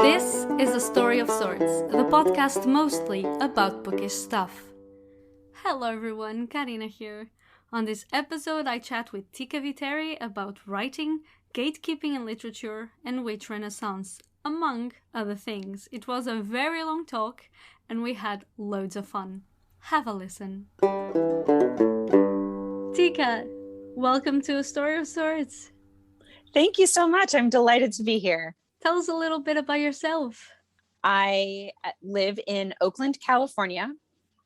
This is A Story of Sorts, the podcast mostly about bookish stuff. Hello everyone, Karina here. On this episode I chat with Tika Viteri about writing, gatekeeping in literature, and witch renaissance, among other things. It was a very long talk and we had loads of fun. Have a listen. Tika, welcome to A Story of Sorts. Thank you so much. I'm delighted to be here. Tell us a little bit about yourself. I live in Oakland, California.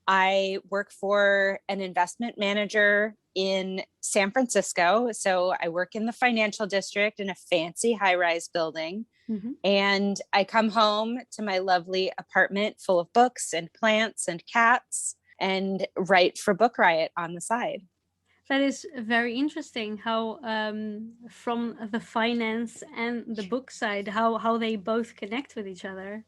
I work for an investment manager in San Francisco. So I work in the financial district in a fancy high-rise building. Mm-hmm. And I come home to my lovely apartment full of books and plants and cats and write for Book Riot on the side. That is very interesting how from the finance and the book side, how they both connect with each other.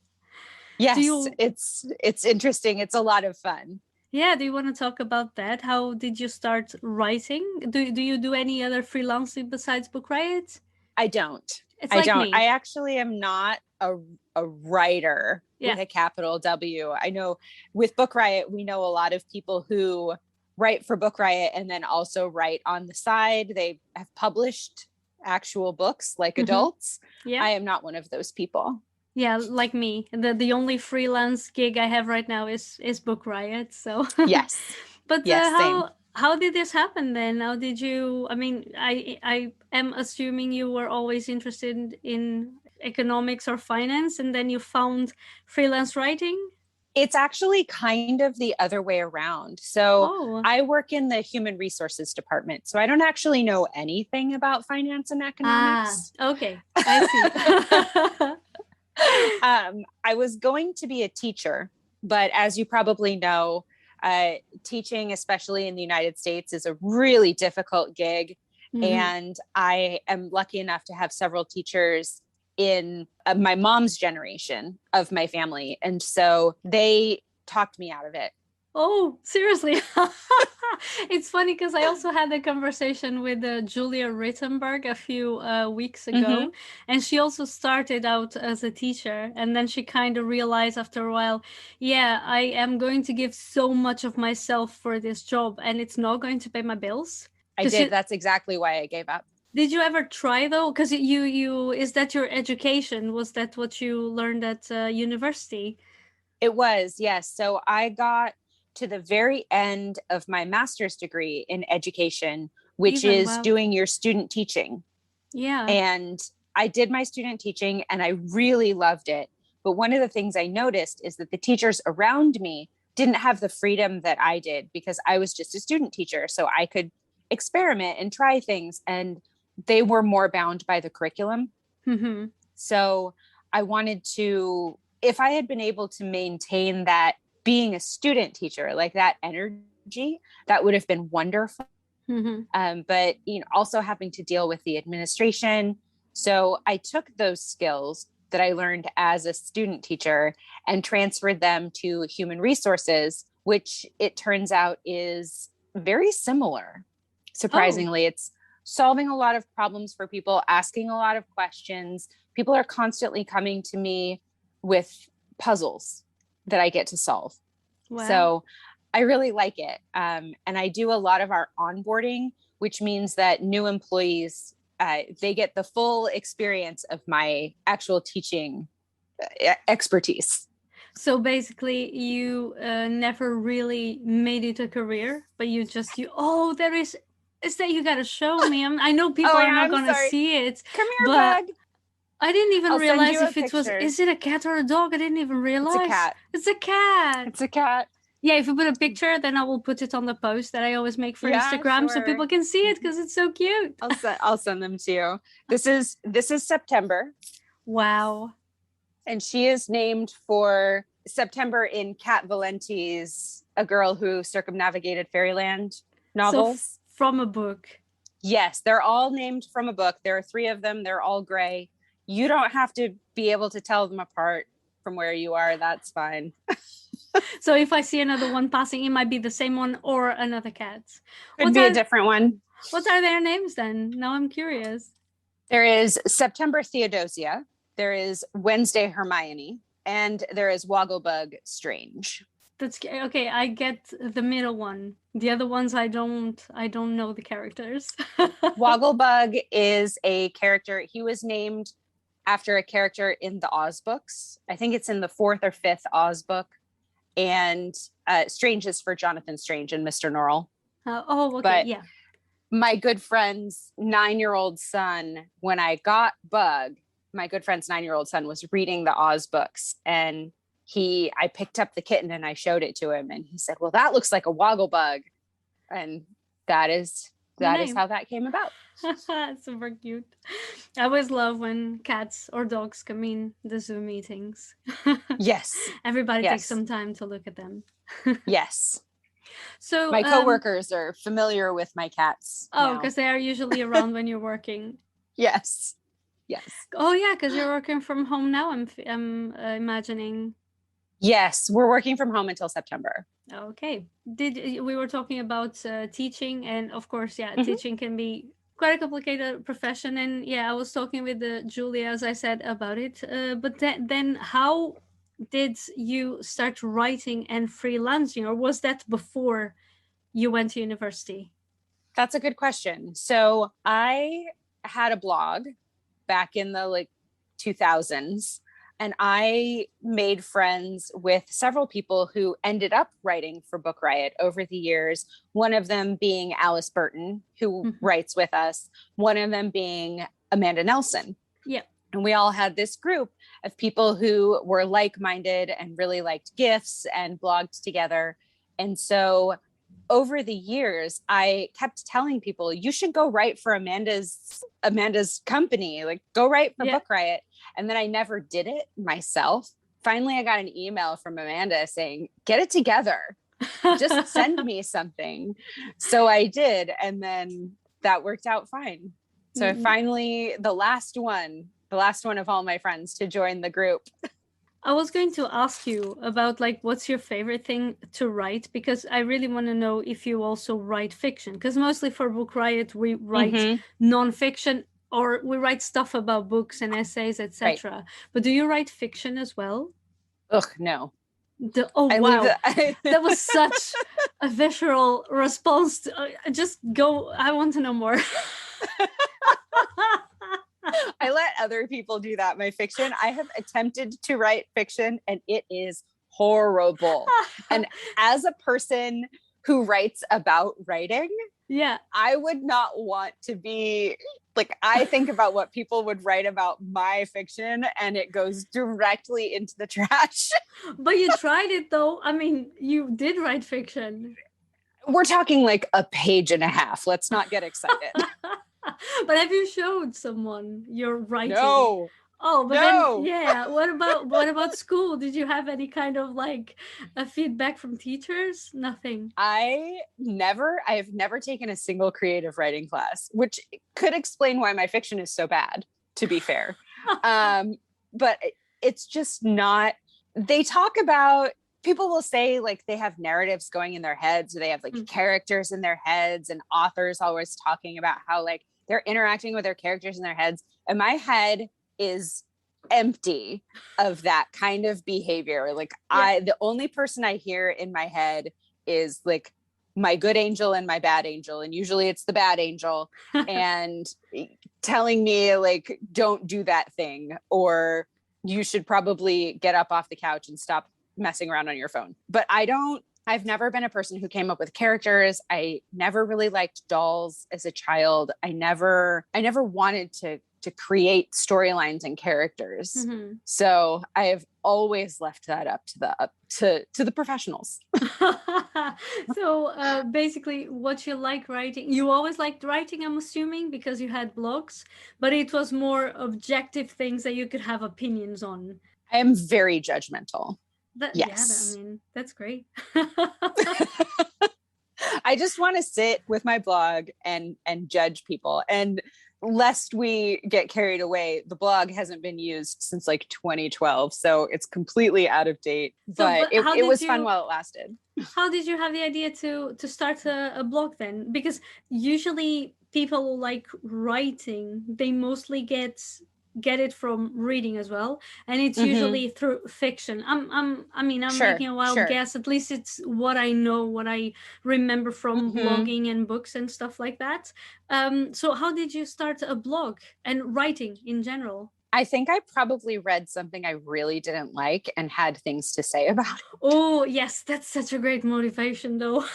Yes, it's interesting. It's a lot of fun. Yeah, do you want to talk about that? How did you start writing? Do you do any other freelancing besides Book Riot? I don't. I don't. Me. I actually am not a writer with a capital W. I know with Book Riot, we know a lot of people who write for Book Riot and then also write on the side. They have published actual books like adults. Yeah. I am not one of those people. Yeah, like me. The only freelance gig I have right now is Book Riot. So yes. But yes, how did this happen then? How did you? I mean, I am assuming you were always interested in economics or finance, and then you found freelance writing. It's actually kind of the other way around. So I work in the human resources department. So I don't actually know anything about finance and economics. Okay. I see. I was going to be a teacher, but as you probably know, teaching, especially in the United States, is a really difficult gig. Mm-hmm. And I am lucky enough to have several teachers in my mom's generation of my family. And so they talked me out of it. Oh, seriously? It's funny because I also had a conversation with Julia Rittenberg a few weeks ago. Mm-hmm. And she also started out as a teacher. And then she kind of realized after a while, I am going to give so much of myself for this job and it's not going to pay my bills. I did. That's exactly why I gave up. Did you ever try though? Because you is that your education? Was that what you learned at university? It was, yes. So I got to the very end of my master's degree in education, which is doing your student teaching. Yeah. And I did my student teaching and I really loved it. But one of the things I noticed is that the teachers around me didn't have the freedom that I did because I was just a student teacher. So I could experiment and try things, and they were more bound by the curriculum. Mm-hmm. So I wanted to, if I had been able to maintain that being a student teacher, like that energy, that would have been wonderful. Mm-hmm. But also having to deal with the administration. So I took those skills that I learned as a student teacher and transferred them to human resources, which it turns out is very similar. Surprisingly, It's solving a lot of problems for people, asking a lot of questions. People are constantly coming to me with puzzles that I get to solve. Wow. So I really like it. And I do a lot of our onboarding, which means that new employees, they get the full experience of my actual teaching expertise. So basically you never really made it a career, but there is that you got to show me. I know people are not going to see it. Come here, bug. I didn't even realize if it was, is it a cat or a dog? I didn't even realize. It's a cat. It's a cat. It's a cat. Yeah, if you put a picture, then I will put it on the post that I always make for Instagram so people can see it because it's so cute. I'll send them to you. This is September. Wow. And she is named for September in Kat Valenti's A Girl Who Circumnavigated Fairyland novels. So from a book. Yes, they're all named from a book. There are 3 of them. They're all gray. You don't have to be able to tell them apart from where you are. That's fine. So if I see another one passing, it might be the same one or another cat. Could be a different one. What are their names then? Now I'm curious. There is September Theodosia. there is Wednesday Hermione, and there is Wogglebug Strange. That's okay. I get the middle one. The other ones, I don't know the characters. Wogglebug is a character. He was named after a character in the Oz books. I think it's in the 4th or 5th Oz book. And Strange is for Jonathan Strange and Mr. Norrell. Okay, but yeah. My good friend's 9-year-old son, when I got Bug, my good friend's 9-year-old son was reading the Oz books, and I picked up the kitten and I showed it to him, and he said, well, that looks like a Wogglebug. And that is how that came about. Super cute. I always love when cats or dogs come in the Zoom meetings. Yes. Everybody takes some time to look at them. Yes. So my coworkers are familiar with my cats. Oh, because they are usually around when you're working. Yes. Oh yeah, because you're working from home now. I'm imagining. Yes, we're working from home until September. Okay. We were talking about teaching, and of course, teaching can be quite a complicated profession. And I was talking with Julia, as I said, about it. But then how did you start writing and freelancing, or was that before you went to university? That's a good question. So I had a blog back in the 2000s. And I made friends with several people who ended up writing for Book Riot over the years. One of them being Alice Burton, who writes with us. One of them being Amanda Nelson. Yeah. And we all had this group of people who were like-minded and really liked GIFs and blogged together. And so over the years, I kept telling people, you should go write for Amanda's company, go write for Book Riot. And then I never did it myself. Finally, I got an email from Amanda saying, get it together. Just send me something. So I did. And then that worked out fine. So finally, the last one of all my friends to join the group. I was going to ask you about what's your favorite thing to write, because I really want to know if you also write fiction, because mostly for Book Riot we write non-fiction, or we write stuff about books and essays, etc. Right. But do you write fiction as well? Ugh, no. Wow. That was such a visceral response. Just go. I want to know more. I let other people do that. My fiction, I have attempted to write fiction and it is horrible. And as a person who writes about writing, I would not want to be I think about what people would write about my fiction and it goes directly into the trash. But you tried it though. I mean, you did write fiction. We're talking a page and a half. Let's not get excited. But have you showed someone your writing? No. Oh, but no. Then what about school? Did you have any kind of a feedback from teachers? Nothing. I have never taken a single creative writing class, which could explain why my fiction is so bad, to be fair. But it's just not. They talk about, people will say they have narratives going in their heads, or they have characters in their heads, and authors always talking about how they're interacting with their characters in their heads. And my head is empty of that kind of behavior. The only person I hear in my head is my good angel and my bad angel. And usually it's the bad angel and telling me don't do that thing, or you should probably get up off the couch and stop messing around on your phone. But I've never been a person who came up with characters. I never really liked dolls as a child. I never wanted to create storylines and characters. So I have always left that up to the professionals. So basically what you like writing, you always liked writing, I'm assuming, because you had blogs, but it was more objective things that you could have opinions on. I am very judgmental. Yes. Yeah, I mean, that's great. I just want to sit with my blog and judge people. And lest we get carried away, the blog hasn't been used since 2012. So it's completely out of date. But it was fun while it lasted. How did you have the idea to start a blog then? Because usually people like writing, they mostly get get it from reading as well, and it's Mm-hmm. usually through fiction. I'm Sure, making a wild sure. guess. At least it's what I know, what I remember from Mm-hmm. blogging and books and stuff like that. So how did you start a blog and writing in general? I think I probably read something I really didn't like and had things to say about it. Oh yes, that's such a great motivation though.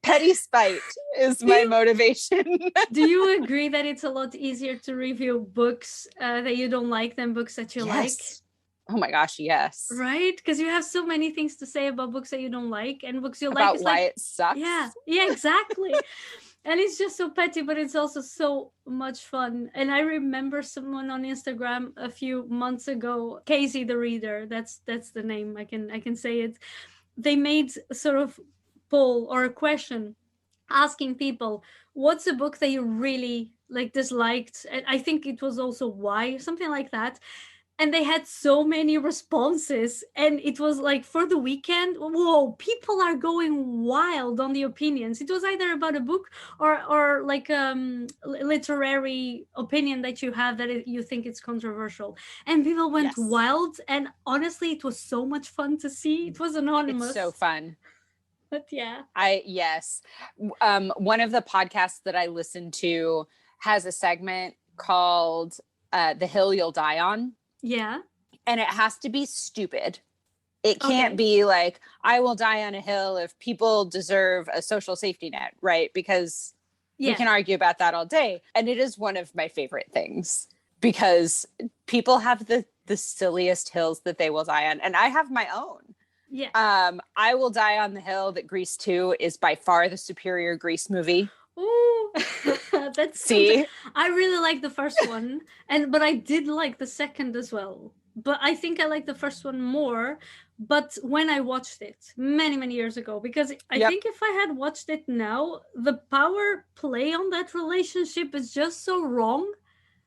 Petty spite is do my you motivation. do you agree that it's a lot easier to review books that you don't like than books that you like? Yes. Oh my gosh, yes. Right? Because you have so many things to say about books that you don't like, and books you like About is why like, it yeah, sucks. yeah, exactly. And it's just so petty, but it's also so much fun. And I remember someone on Instagram a few months ago, Casey the Reader, that's the name. I can say it. They made sort of poll or a question asking people what's a book that you really like disliked, and I think it was also why, something like that. And they had so many responses, and it was like for the weekend, whoa, people are going wild on the opinions. It was either about a book or like literary opinion that you have that you think it's controversial, and people went Yes. wild. And honestly, it was so much fun to see. It was It's so anonymous, fun. but yeah. Yes. One of the podcasts that I listen to has a segment called The Hill You'll Die On. Yeah. And it has to be stupid. It can't Okay. be like, I will die on a hill if people deserve a social safety net, right? Because we Yeah. can argue about that all day. And it is one of my favorite things because people have the silliest hills that they will die on. And I have my own. Yeah. I will die on the hill that Grease 2 is by far the superior Grease movie. Ooh, that's so See? I really like the first one, but I did like the second as well. But I think I like the first one more. But when I watched it many, many years ago, because I Yep. think if I had watched it now, the power play on that relationship is just so wrong.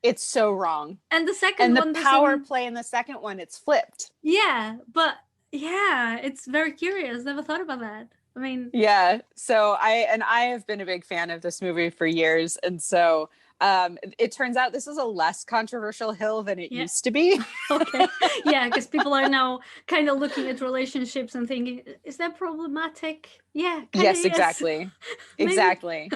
It's so wrong. And the second And the one power doesn't. play in the second one, it's flipped. Yeah, but yeah, it's very curious. Never thought about that. I mean, Yeah. So I have been a big fan of this movie for years. And so it turns out this is a less controversial hill than it yeah. used to be. Okay. Yeah, because people are now kind of looking at relationships and thinking, is that problematic? Yeah, Yes, is. exactly. Exactly.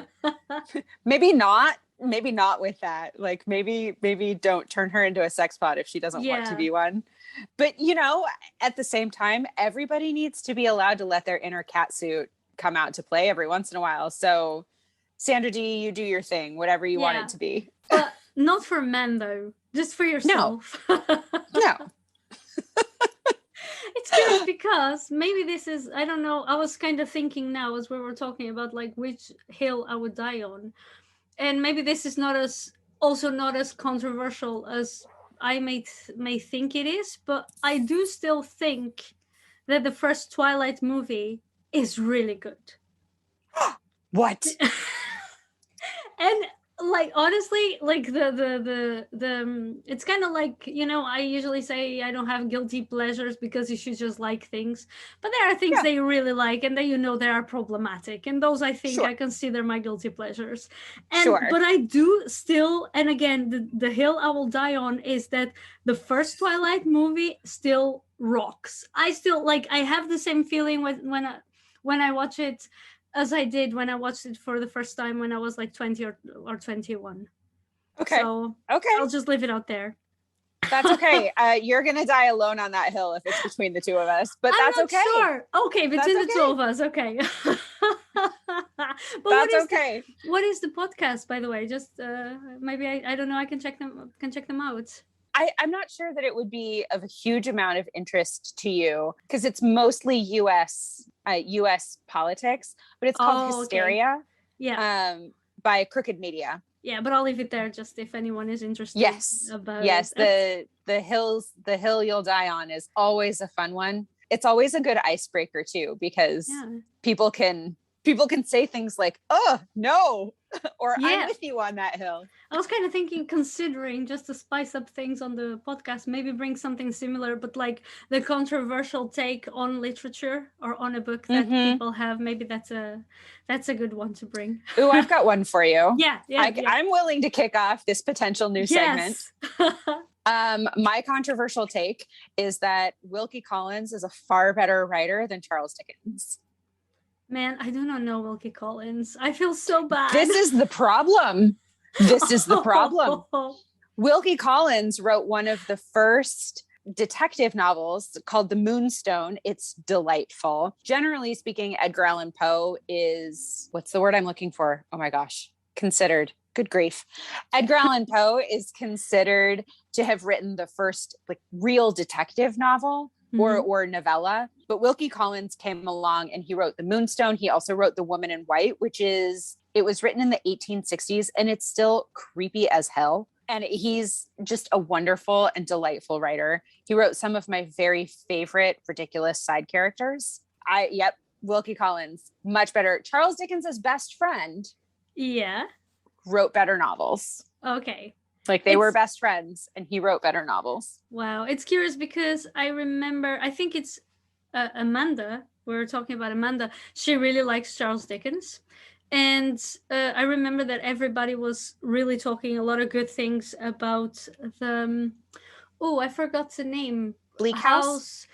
Maybe not. Maybe not with that. Like maybe don't turn her into a sex bot if she doesn't want to be one. But you know, at the same time, everybody needs to be allowed to let their inner catsuit come out to play every once in a while. So Sandra D, you do your thing, whatever you want it to be. But not for men though. Just for yourself. No. It's curious because maybe this is, I don't know, I was kind of thinking now as we were talking about like which hill I would die on. And maybe this is not as controversial as I may think it is, but I do still think that the first Twilight movie is really good. What? And like honestly, like the it's kind of like, you know, I usually say I don't have guilty pleasures because you should just like things, but there are things that you really like and that you know they are problematic, and those I think I consider my guilty pleasures. And but I do still, and again, the hill I will die on is that the first Twilight movie still rocks. I still like, I have the same feeling when I watch it as I did when I watched it for the first time when I was like 20 or 21. Okay. So I'll just leave it out there. That's okay. You're going to die alone on that hill if it's between the two of us, but that's okay. Sure. Okay, between the two of us. Okay. But that's okay. What is the podcast, by the way? Just maybe I don't know. I can check them out. I'm not sure that it would be of a huge amount of interest to you because it's mostly US politics, but it's called Hysteria. Okay. Yeah. By Crooked Media. Yeah, but I'll leave it there just if anyone is interested. Yes. About the hill you'll die on is always a fun one. It's always a good icebreaker too, because people can say things like, oh no, or I'm Yeah. with you on that hill. I was kind of thinking, considering just to spice up things on the podcast, maybe bring something similar, but like the controversial take on literature or on a book that people have. Maybe that's a good one to bring. Ooh, I've got one for you. Yeah. I'm willing to kick off this potential new segment. My controversial take is that Wilkie Collins is a far better writer than Charles Dickens. Man, I do not know Wilkie Collins. I feel so bad. This is the problem. Wilkie Collins wrote one of the first detective novels called The Moonstone. It's delightful. Generally speaking, Edgar Allan Poe is, what's the word I'm looking for? Oh my gosh, considered. Good grief. Edgar Allan Poe is considered to have written the first like real detective novel or novella. But Wilkie Collins came along and he wrote The Moonstone. He also wrote The Woman in White, it was written in the 1860s and it's still creepy as hell. And he's just a wonderful and delightful writer. He wrote some of my very favorite ridiculous side characters. Wilkie Collins, much better. Charles Dickens's best friend. Yeah. Wrote better novels. Okay. Like they were best friends and he wrote better novels. Wow. It's curious because I remember, I think it's Amanda. We were talking about Amanda. She really likes Charles Dickens. And I remember that everybody was really talking a lot of good things about the, I forgot the name. Bleak House?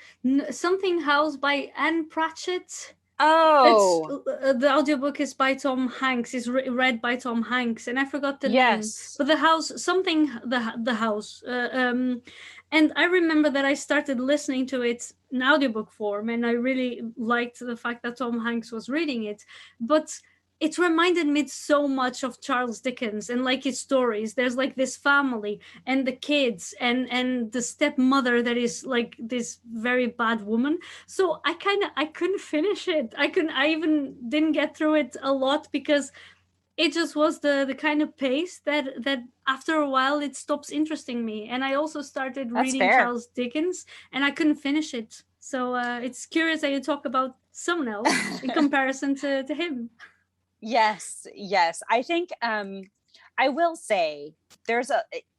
Something House by Anne Pratchett. Oh, the audiobook is by Tom Hanks. It's read by Tom Hanks, and I forgot the name. But the house, the house. And I remember that I started listening to it in audiobook form, and I really liked the fact that Tom Hanks was reading it. But it reminded me so much of Charles Dickens and like his stories. There's like this family and the kids and the stepmother that is like this very bad woman. So I couldn't finish it. I even didn't get through it a lot because it just was the kind of pace that after a while it stops interesting me. And I also started reading Charles Dickens and I couldn't finish it. So it's curious that you talk about someone else in comparison to him. Yes. I think I will say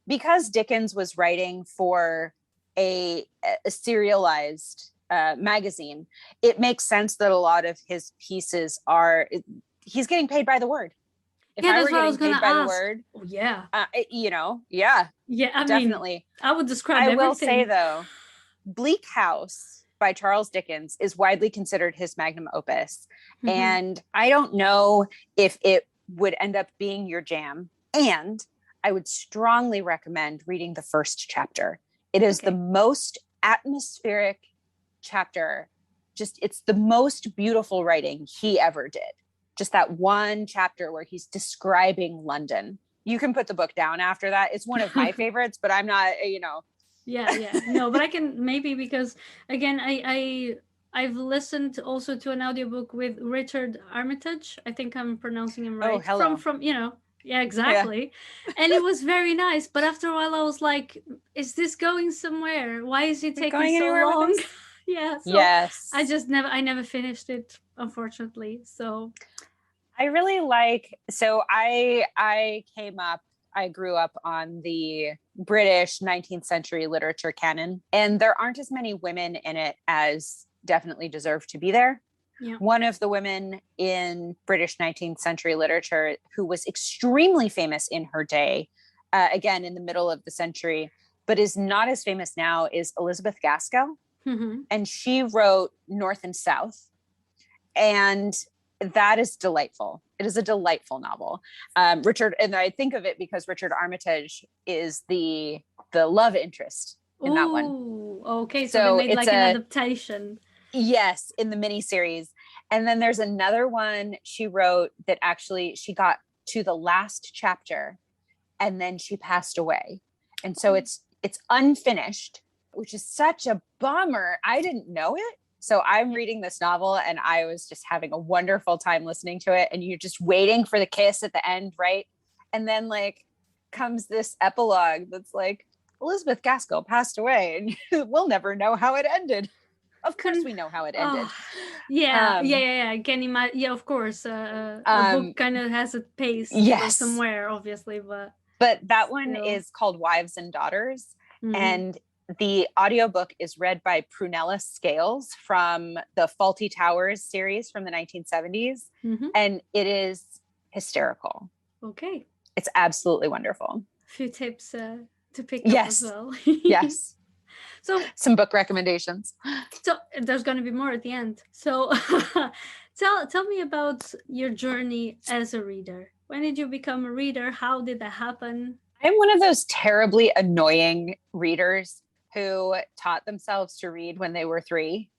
because Dickens was writing for a serialized magazine, it makes sense that a lot of his pieces he's getting paid by the word. If I were getting paid by the word, definitely. I would describe everything. I will say though, Bleak House by Charles Dickens is widely considered his magnum opus. And I don't know if it would end up being your jam. And I would strongly recommend reading the first chapter. It is the most atmospheric chapter. It's the most beautiful writing he ever did. Just that one chapter where he's describing London. You can put the book down after that. It's one of my favorites, but I'm not, Yeah. No, but I can maybe because again, I've listened also to an audiobook with Richard Armitage. I think I'm pronouncing him right. Oh, hello. From yeah, exactly. Yeah. And it was very nice. But after a while I was like, is this going somewhere? Why is it taking so long? Yeah. So yes. I never finished it, unfortunately. So I really I grew up on the British 19th century literature canon, and there aren't as many women in it as definitely deserve to be there. Yeah. One of the women in British 19th century literature who was extremely famous in her day, again, in the middle of the century, but is not as famous now, is Elizabeth Gaskell. And she wrote North and South. And that is delightful. It is a delightful novel. Richard, and I think of it because Richard Armitage is the love interest in that one. Okay, so they made like an adaptation. Yes, in the miniseries. And then there's another one she wrote that actually she got to the last chapter and then she passed away. And so it's unfinished, which is such a bummer. I didn't know it. So I'm reading this novel and I was just having a wonderful time listening to it. And you're just waiting for the kiss at the end, right? And then like comes this epilogue that's like, Elizabeth Gaskell passed away and we'll never know how it ended. of course we know how it ended. Yeah. I can imagine. Yeah, of course. A book kind of has a pace to go somewhere, obviously, but that one is called Wives and Daughters, and the audiobook is read by Prunella Scales from the Faulty Towers series from the 1970s, and it is hysterical. Okay. It's absolutely wonderful. A few tips to pick up as well. Yes. So some book recommendations. So there's going to be more at the end. So tell me about your journey as a reader. When did you become a reader? How did that happen? I'm one of those terribly annoying readers who taught themselves to read when they were 3.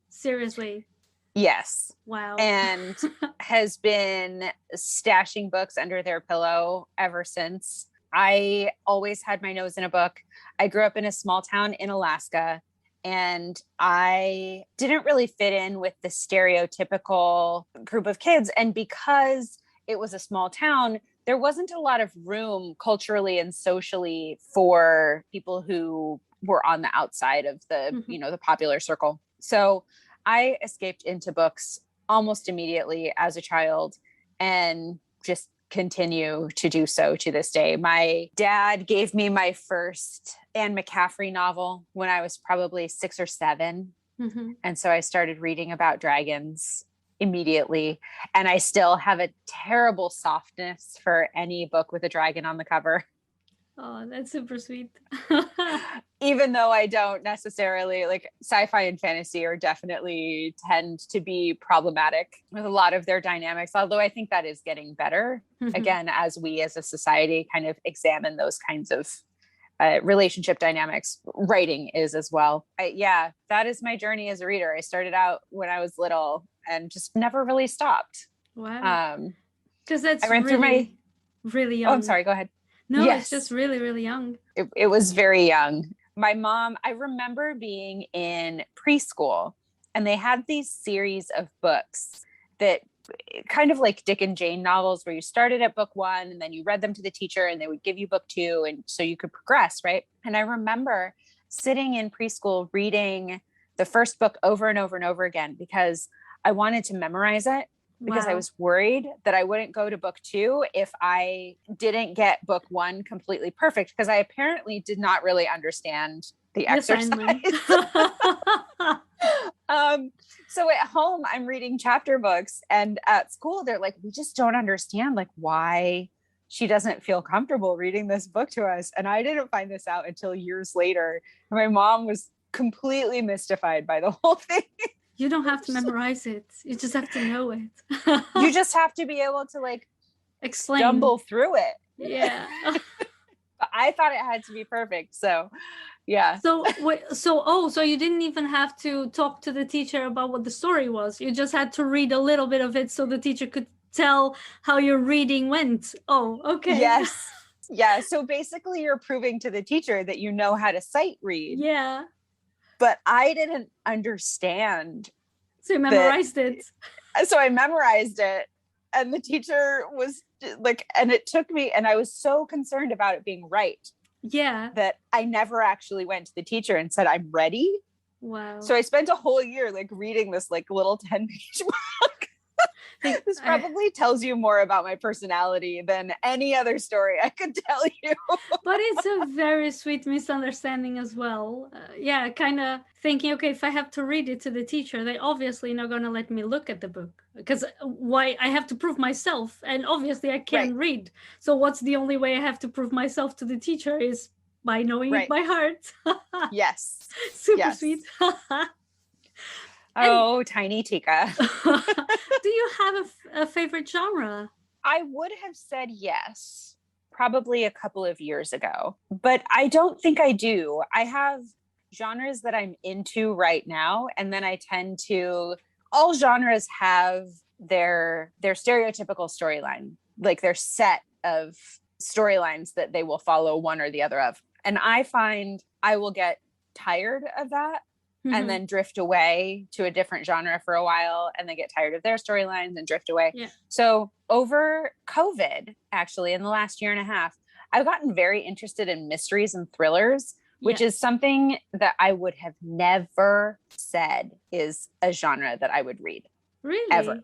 Seriously? Yes. Wow. And has been stashing books under their pillow ever since. I always had my nose in a book. I grew up in a small town in Alaska, and I didn't really fit in with the stereotypical group of kids. And because it was a small town, there wasn't a lot of room culturally and socially for people who were on the outside of the, the popular circle. So I escaped into books almost immediately as a child and just continue to do so to this day. My dad gave me my first Anne McCaffrey novel when I was probably 6 or 7. And so I started reading about dragons immediately. And I still have a terrible softness for any book with a dragon on the cover. Oh, that's super sweet. Even though I don't necessarily like sci-fi and fantasy are definitely tend to be problematic with a lot of their dynamics, although I think that is getting better again, as we as a society kind of examine those kinds of relationship dynamics. Writing is as well. That is my journey as a reader. I started out when I was little and just never really stopped. Wow. Because that's I ran through really young. Oh, I'm sorry. Go ahead. No, yes. It's just really, really young. It was very young. My mom, I remember being in preschool and they had these series of books that kind of like Dick and Jane novels where you started at book 1 and then you read them to the teacher and they would give you book 2 and so you could progress, right? And I remember sitting in preschool reading the first book over and over and over again because I wanted to memorize it. Because I was worried that I wouldn't go to book 2 if I didn't get book 1 completely perfect, because I apparently did not really understand the exercise. So at home, I'm reading chapter books, and at school, they're like, we just don't understand like why she doesn't feel comfortable reading this book to us. And I didn't find this out until years later. My mom was completely mystified by the whole thing. You don't have to memorize it. You just have to know it. You just have to be able to like explain, stumble through it. Yeah. I thought it had to be perfect. So, yeah. So you didn't even have to talk to the teacher about what the story was. You just had to read a little bit of it so the teacher could tell how your reading went. Oh, okay. Yes. Yeah. So basically you're proving to the teacher that you know how to sight read. Yeah. But I didn't understand. So you memorized it. So I memorized it. And the teacher was like, and it took me, and I was so concerned about it being right. Yeah. That I never actually went to the teacher and said, I'm ready. Wow. So I spent a whole year like reading this like little 10-page book. This probably tells you more about my personality than any other story I could tell you. But it's a very sweet misunderstanding as well. Kind of thinking, okay, if I have to read it to the teacher, they obviously not going to let me look at the book. Because why? I have to prove myself. And obviously I can't read. So what's the only way I have to prove myself to the teacher is by knowing it by heart. Yes. Super sweet. Oh, tiny Tika. Do you have a favorite genre? I would have said yes, probably a couple of years ago, but I don't think I do. I have genres that I'm into right now, and then I tend to, all genres have their stereotypical storyline, like their set of storylines that they will follow one or the other of. And I find I will get tired of that. And then drift away to a different genre for a while and then get tired of their storylines and drift away. Yeah. So over COVID, actually, in the last year and a half, I've gotten very interested in mysteries and thrillers, which is something that I would have never said is a genre that I would read. Really? Ever.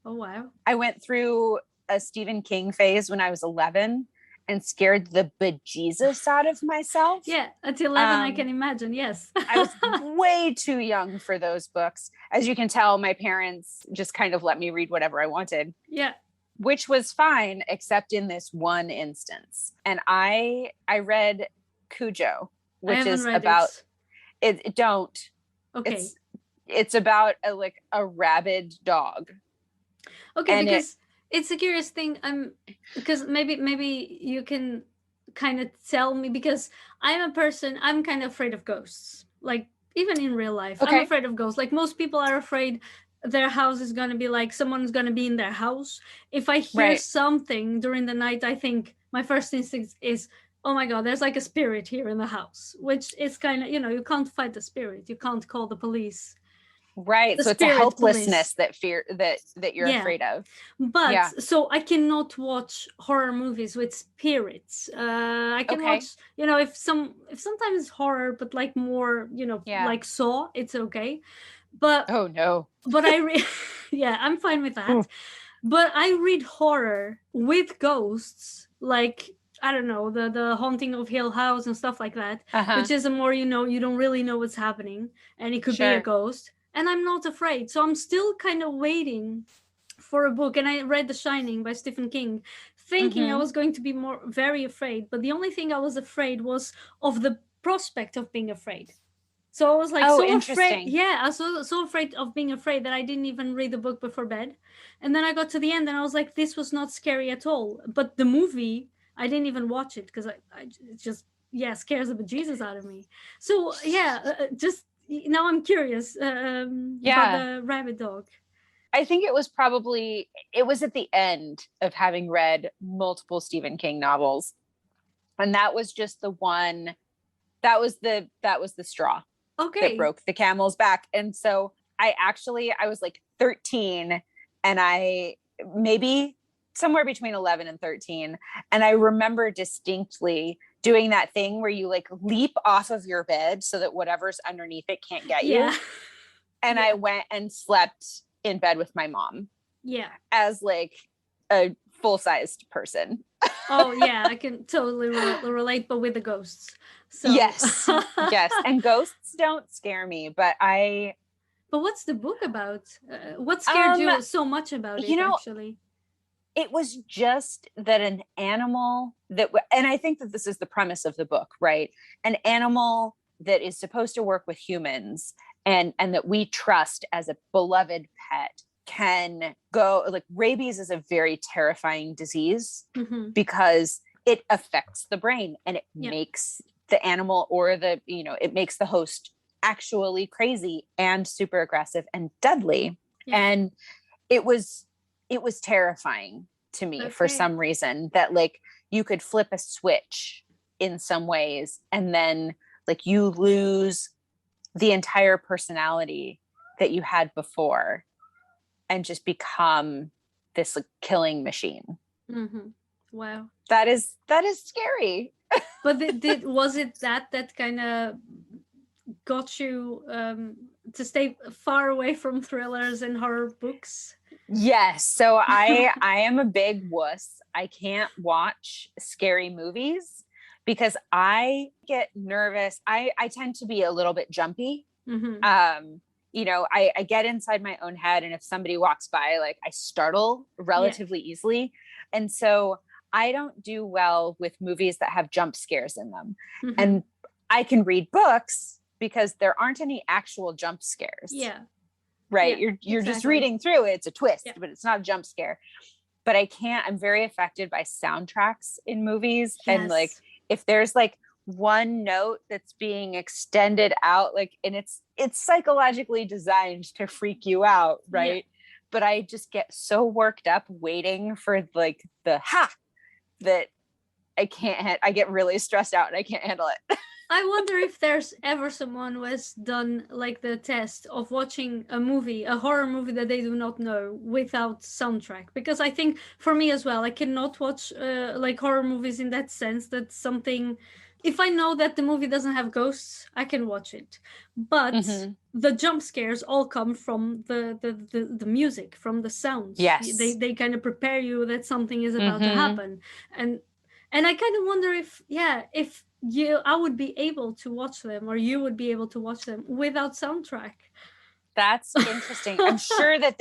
Oh, wow. I went through a Stephen King phase when I was 11 and scared the bejesus out of myself. Yeah, at 11, I can imagine, yes. I was way too young for those books. As you can tell, my parents just kind of let me read whatever I wanted. Yeah. Which was fine, except in this one instance. And I read Cujo, which is about it. Don't. Okay. It's about a rabid dog. Okay, and because it's a curious thing. Because maybe you can kind of tell me, because I'm kind of afraid of ghosts. Like, even in real life, I'm afraid of ghosts. Like, most people are afraid their house is going to be like someone's going to be in their house. If I hear something during the night, I think my first instinct is, oh my God, there's like a spirit here in the house, which is kind of, you can't fight the spirit. You can't call the police. Right. So it's a helplessness that you're afraid of. But so I cannot watch horror movies with spirits. I can watch, if sometimes horror, but like more, like Saw, it's okay. But oh no. But I'm fine with that. But I read horror with ghosts, like, I don't know, the Haunting of Hill House and stuff like that, which is a more, you don't really know what's happening, and it could be a ghost. And I'm not afraid. So I'm still kind of waiting for a book. And I read The Shining by Stephen King, thinking I was going to be very afraid. But the only thing I was afraid was of the prospect of being afraid. So I was like, so afraid. Yeah, I was so afraid of being afraid that I didn't even read the book before bed. And then I got to the end and I was like, this was not scary at all. But the movie, I didn't even watch it because it just scares the bejesus out of me. So just now I'm curious about the rabbit dog. I think it was at the end of having read multiple Stephen King novels. And that was just the one, that was the straw. That broke the camel's back. And so I was like 13, and I maybe somewhere between 11 and 13. And I remember distinctly doing that thing where you like leap off of your bed so that whatever's underneath it can't get you. And I went and slept in bed with my mom. Yeah. As like a full-sized person. Oh yeah, I can totally relate, but with the ghosts. So. Yes. And ghosts don't scare me, but what's the book about? What scared you so much about it, actually? It was just that an animal and I think that this is the premise of the book, right? An animal that is supposed to work with humans and that we trust as a beloved pet can go, like, rabies is a very terrifying disease because it affects the brain and it makes the animal or it makes the host actually crazy and super aggressive and deadly. And it was terrifying to me for some reason that like you could flip a switch in some ways and then like you lose the entire personality that you had before and just become this like killing machine. Wow. That is scary. But was it that kind of got you to stay far away from thrillers and horror books? Yes. So I am a big wuss. I can't watch scary movies because I get nervous. I tend to be a little bit jumpy. I get inside my own head, and if somebody walks by, like, I startle relatively easily. And so I don't do well with movies that have jump scares in them. And I can read books because there aren't any actual jump scares. Yeah. Right. Yeah, you're just reading through it. It's a twist, but it's not a jump scare. But I'm very affected by soundtracks in movies. Yes. And like, if there's like one note that's being extended out, like, and it's psychologically designed to freak you out. Right. Yeah. But I just get so worked up waiting for like the that I get really stressed out and I can't handle it. I wonder if there's ever someone who has done like the test of watching a horror movie that they do not know without soundtrack. Because I think for me as well, I cannot watch like horror movies in that sense. That's something if I know that the movie doesn't have ghosts, I can watch it. But the jump scares all come from the music, from the sounds. Yes. They kind of prepare you that something is about to happen. And I kind of wonder if I would be able to watch them, or you would be able to watch them without soundtrack. That's interesting. I'm sure that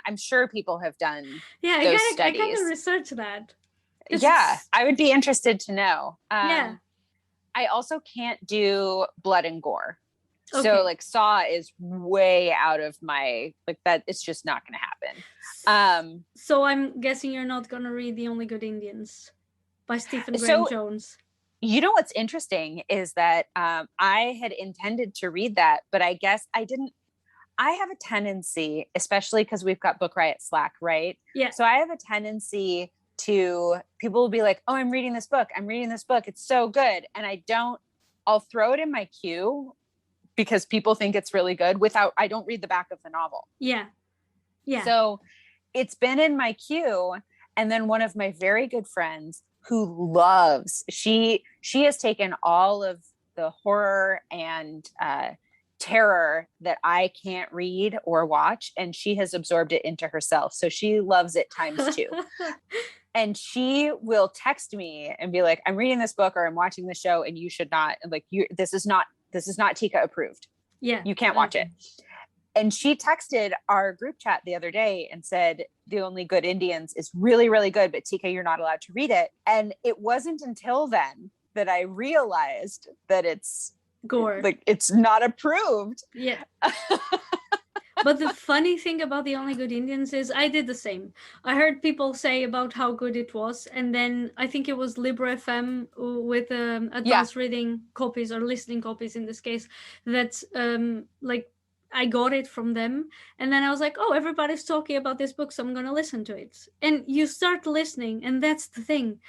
I'm sure people have done those studies. I kind of researched that. Yeah, I would be interested to know. Yeah. I also can't do blood and gore. Okay. So like Saw is way out of my, like, that it's just not going to happen. So I'm guessing you're not going to read The Only Good Indians by Stephen Graham Jones. You know what's interesting is that I had intended to read that, but I guess I didn't. I have a tendency, especially because we've got Book Riot Slack, right? Yeah. So I have a tendency to, people will be like, oh, I'm reading this book. It's so good. And I'll throw it in my queue because people think it's really good I don't read the back of the novel. Yeah. Yeah. So it's been in my queue. And then one of my very good friends who she has taken all of the horror and terror that I can't read or watch, and she has absorbed it into herself. So she loves it times 2. And she will text me and be like, I'm reading this book or I'm watching the show, and you should not, like, this is not Tika approved. Yeah. You can't watch it. And she texted our group chat the other day and said, The Only Good Indians is really, really good, but Tika, you're not allowed to read it. And it wasn't until then that I realized that it's gore. Like, it's not approved. Yeah. But the funny thing about The Only Good Indians is I did the same. I heard people say about how good it was, and then I think it was Libro FM with advanced reading copies, or listening copies in this case, that like I got it from them, and then I was like, oh, everybody's talking about this book, so I'm gonna listen to it. And you start listening, and that's the thing.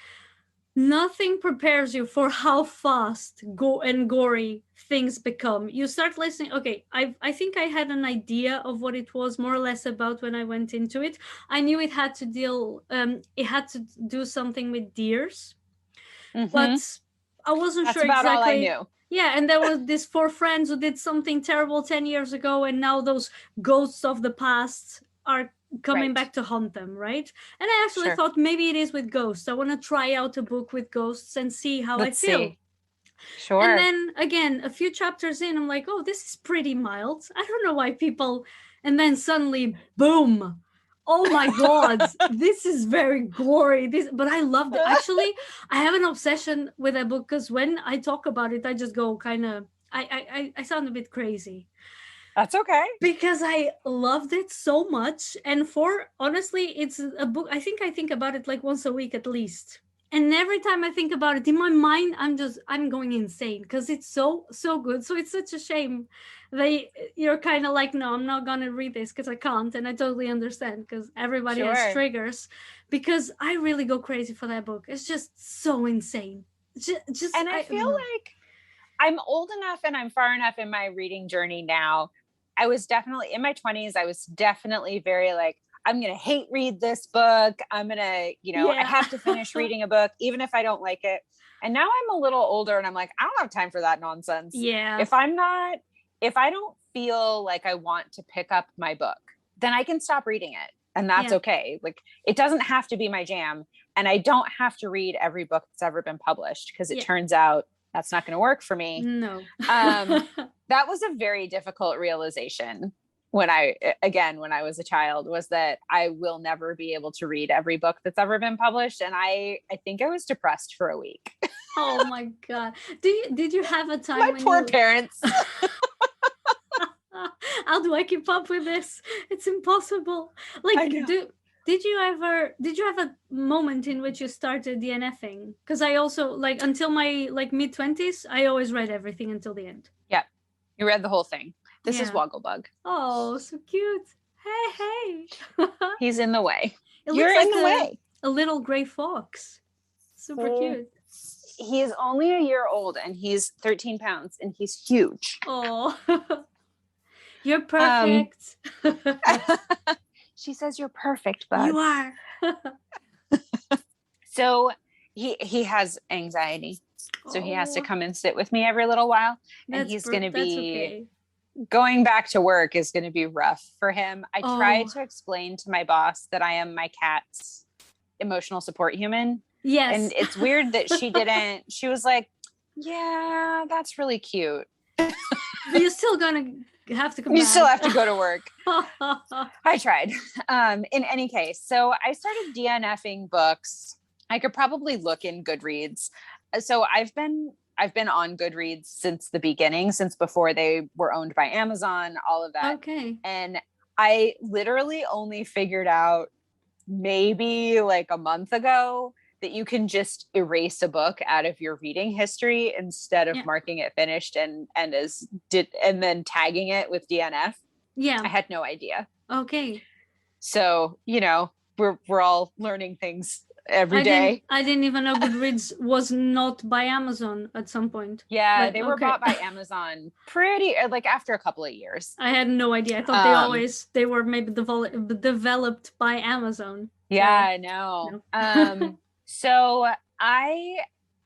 Nothing prepares you for how fast gory things become. You start listening. Okay, I think I had an idea of what it was more or less about when I went into it. I knew it had to do something with deers, but I wasn't sure about exactly. All I knew. Yeah, and there was these 4 friends who did something terrible 10 years ago, and now those ghosts of the past are coming back to haunt them, right? And I actually thought maybe it is with ghosts. I want to try out a book with ghosts and see how I feel. Sure. And then again, a few chapters in, I'm like, oh, this is pretty mild. I don't know why people... And then suddenly, boom! Oh my God, this is very gory. But I loved it. Actually, I have an obsession with that book because when I talk about it, I just go kind of... I sound a bit crazy. That's okay. Because I loved it so much. And honestly, it's a book, I think about it like once a week at least. And every time I think about it in my mind, I'm going insane because it's so good. So it's such a shame that you're kind of like, no, I'm not going to read this because I can't. And I totally understand because everybody has triggers, because I really go crazy for that book. It's just so insane. And I feel like I'm old enough and I'm far enough in my reading journey now. I was definitely in my 20s. I was definitely very like, I'm going to hate read this book. I'm going to, I have to finish reading a book, even if I don't like it. And now I'm a little older and I'm like, I don't have time for that nonsense. Yeah. If I don't feel like I want to pick up my book, then I can stop reading it. And that's okay. Like, it doesn't have to be my jam. And I don't have to read every book that's ever been published, because it turns out that's not going to work for me. No. That was a very difficult realization when I was a child, was that I will never be able to read every book that's ever been published. And I think I was depressed for a week. Oh my God. Did you have a time my poor parents. How do I keep up with this? It's impossible. Like, did you have a moment in which you started DNFing? Because I also, like, until my mid-20s, I always read everything until the end. Yeah. You read the whole thing. This is Wogglebug. Oh, so cute. Hey. He's in the way. You're in the way. A little gray fox. Super cute. He is only a year old and he's 13 pounds and he's huge. Oh, you're perfect. She says you're perfect, bud. You are. So he has anxiety. So he has to Oh, come and sit with me every little while. And that's he's going to that's be okay. going back to work is going to be rough for him. I tried Oh, to explain to my boss that I am my cat's emotional support human. yes. And it's weird that she was like, yeah, that's really cute. But you're still gonna have to come You back. still have to go to work. I tried. In any case, so I started DNFing books. I could probably look in Goodreads. So I've been on Goodreads since the beginning, since before they were owned by Amazon, all of that. Okay. And I literally only figured out maybe like a month ago that you can just erase a book out of your reading history instead of Yeah. marking it finished and then tagging it with DNF. Yeah. I had no idea. Okay. So, we're all learning things every day. I didn't even know Goodreads was not by Amazon at some point. Yeah, Like, they were okay. bought by Amazon pretty like after a couple of years. I had no idea. I thought they were maybe developed by Amazon. Yeah, no. So I'm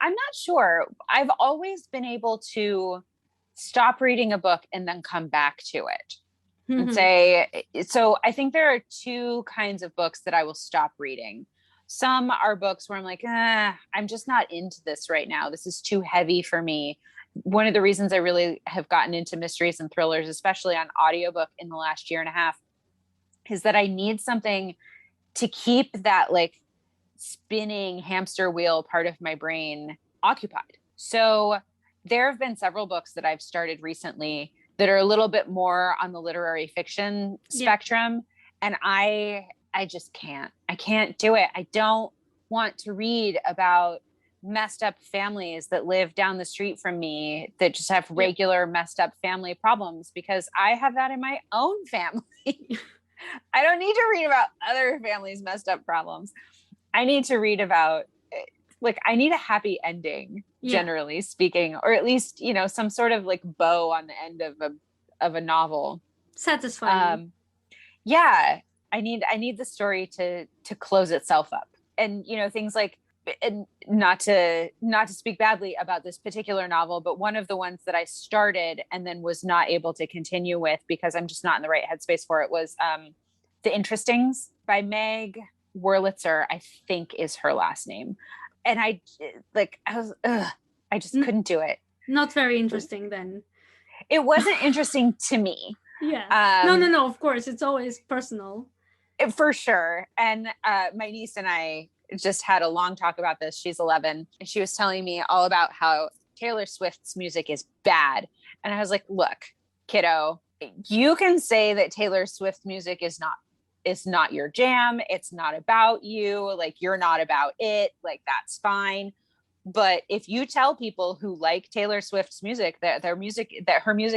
not sure. I've always been able to stop reading a book and then come back to it and say, so I think there are two kinds of books that I will stop reading. Some are books where I'm like, I'm just not into this right now. This is too heavy for me. One of the reasons I really have gotten into mysteries and thrillers, especially on audiobook in the last year and a half, is that I need something to keep that like spinning hamster wheel part of my brain occupied. So there have been several books that I've started recently that are a little bit more on the literary fiction spectrum. And I just I can't do it. I don't want to read about messed up families that live down the street from me that just have regular messed up family problems, because I have that in my own family. I don't need to read about other families' messed up problems. I need to read about, like, I need a happy ending, generally speaking, or at least, some sort of like bow on the end of a novel. Satisfying. Yeah. I need the story to close itself up. And, things like, and not to speak badly about this particular novel, but one of the ones that I started and then was not able to continue with because I'm just not in the right headspace for it was The Interestings by Meg Wurlitzer, I think is her last name. And I just couldn't do it. Not very interesting then. It wasn't interesting to me. Yeah. No. Of course, it's always personal. For sure. And my niece and I just had a long talk about this. She's 11 and she was telling me all about how Taylor Swift's music is bad. And I was like, look, kiddo, you can say that Taylor Swift music is not your jam. It's not about you. Like, you're not about it. Like, that's fine. But if you tell people who like Taylor Swift's music that her music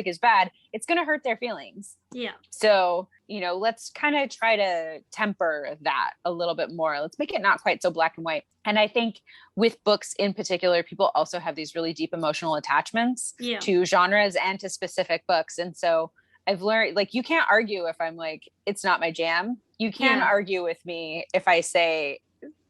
is bad, it's going to hurt their feelings. Yeah. So, let's kind of try to temper that a little bit more. Let's make it not quite so black and white. And I think with books in particular, people also have these really deep emotional attachments to genres and to specific books. And so I've learned, like, you can't argue if I'm like, it's not my jam. You can argue with me if I say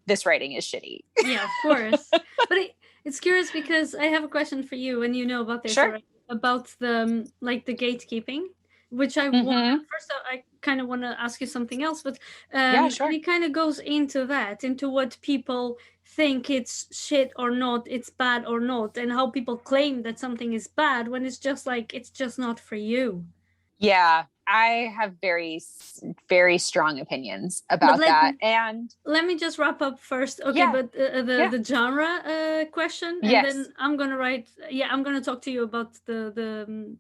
this writing is shitty. Yeah, of course. But it's curious because I have a question for you, and you know about this already, about the gatekeeping, which I want. First, I kind of want to ask you something else, but and it kind of goes into what people think it's shit or not, it's bad or not, and how people claim that something is bad when it's just like, it's just not for you. Yeah, I have very, very strong opinions about that. And let me just wrap up first. Okay, but the genre question, and then I'm gonna talk to you about the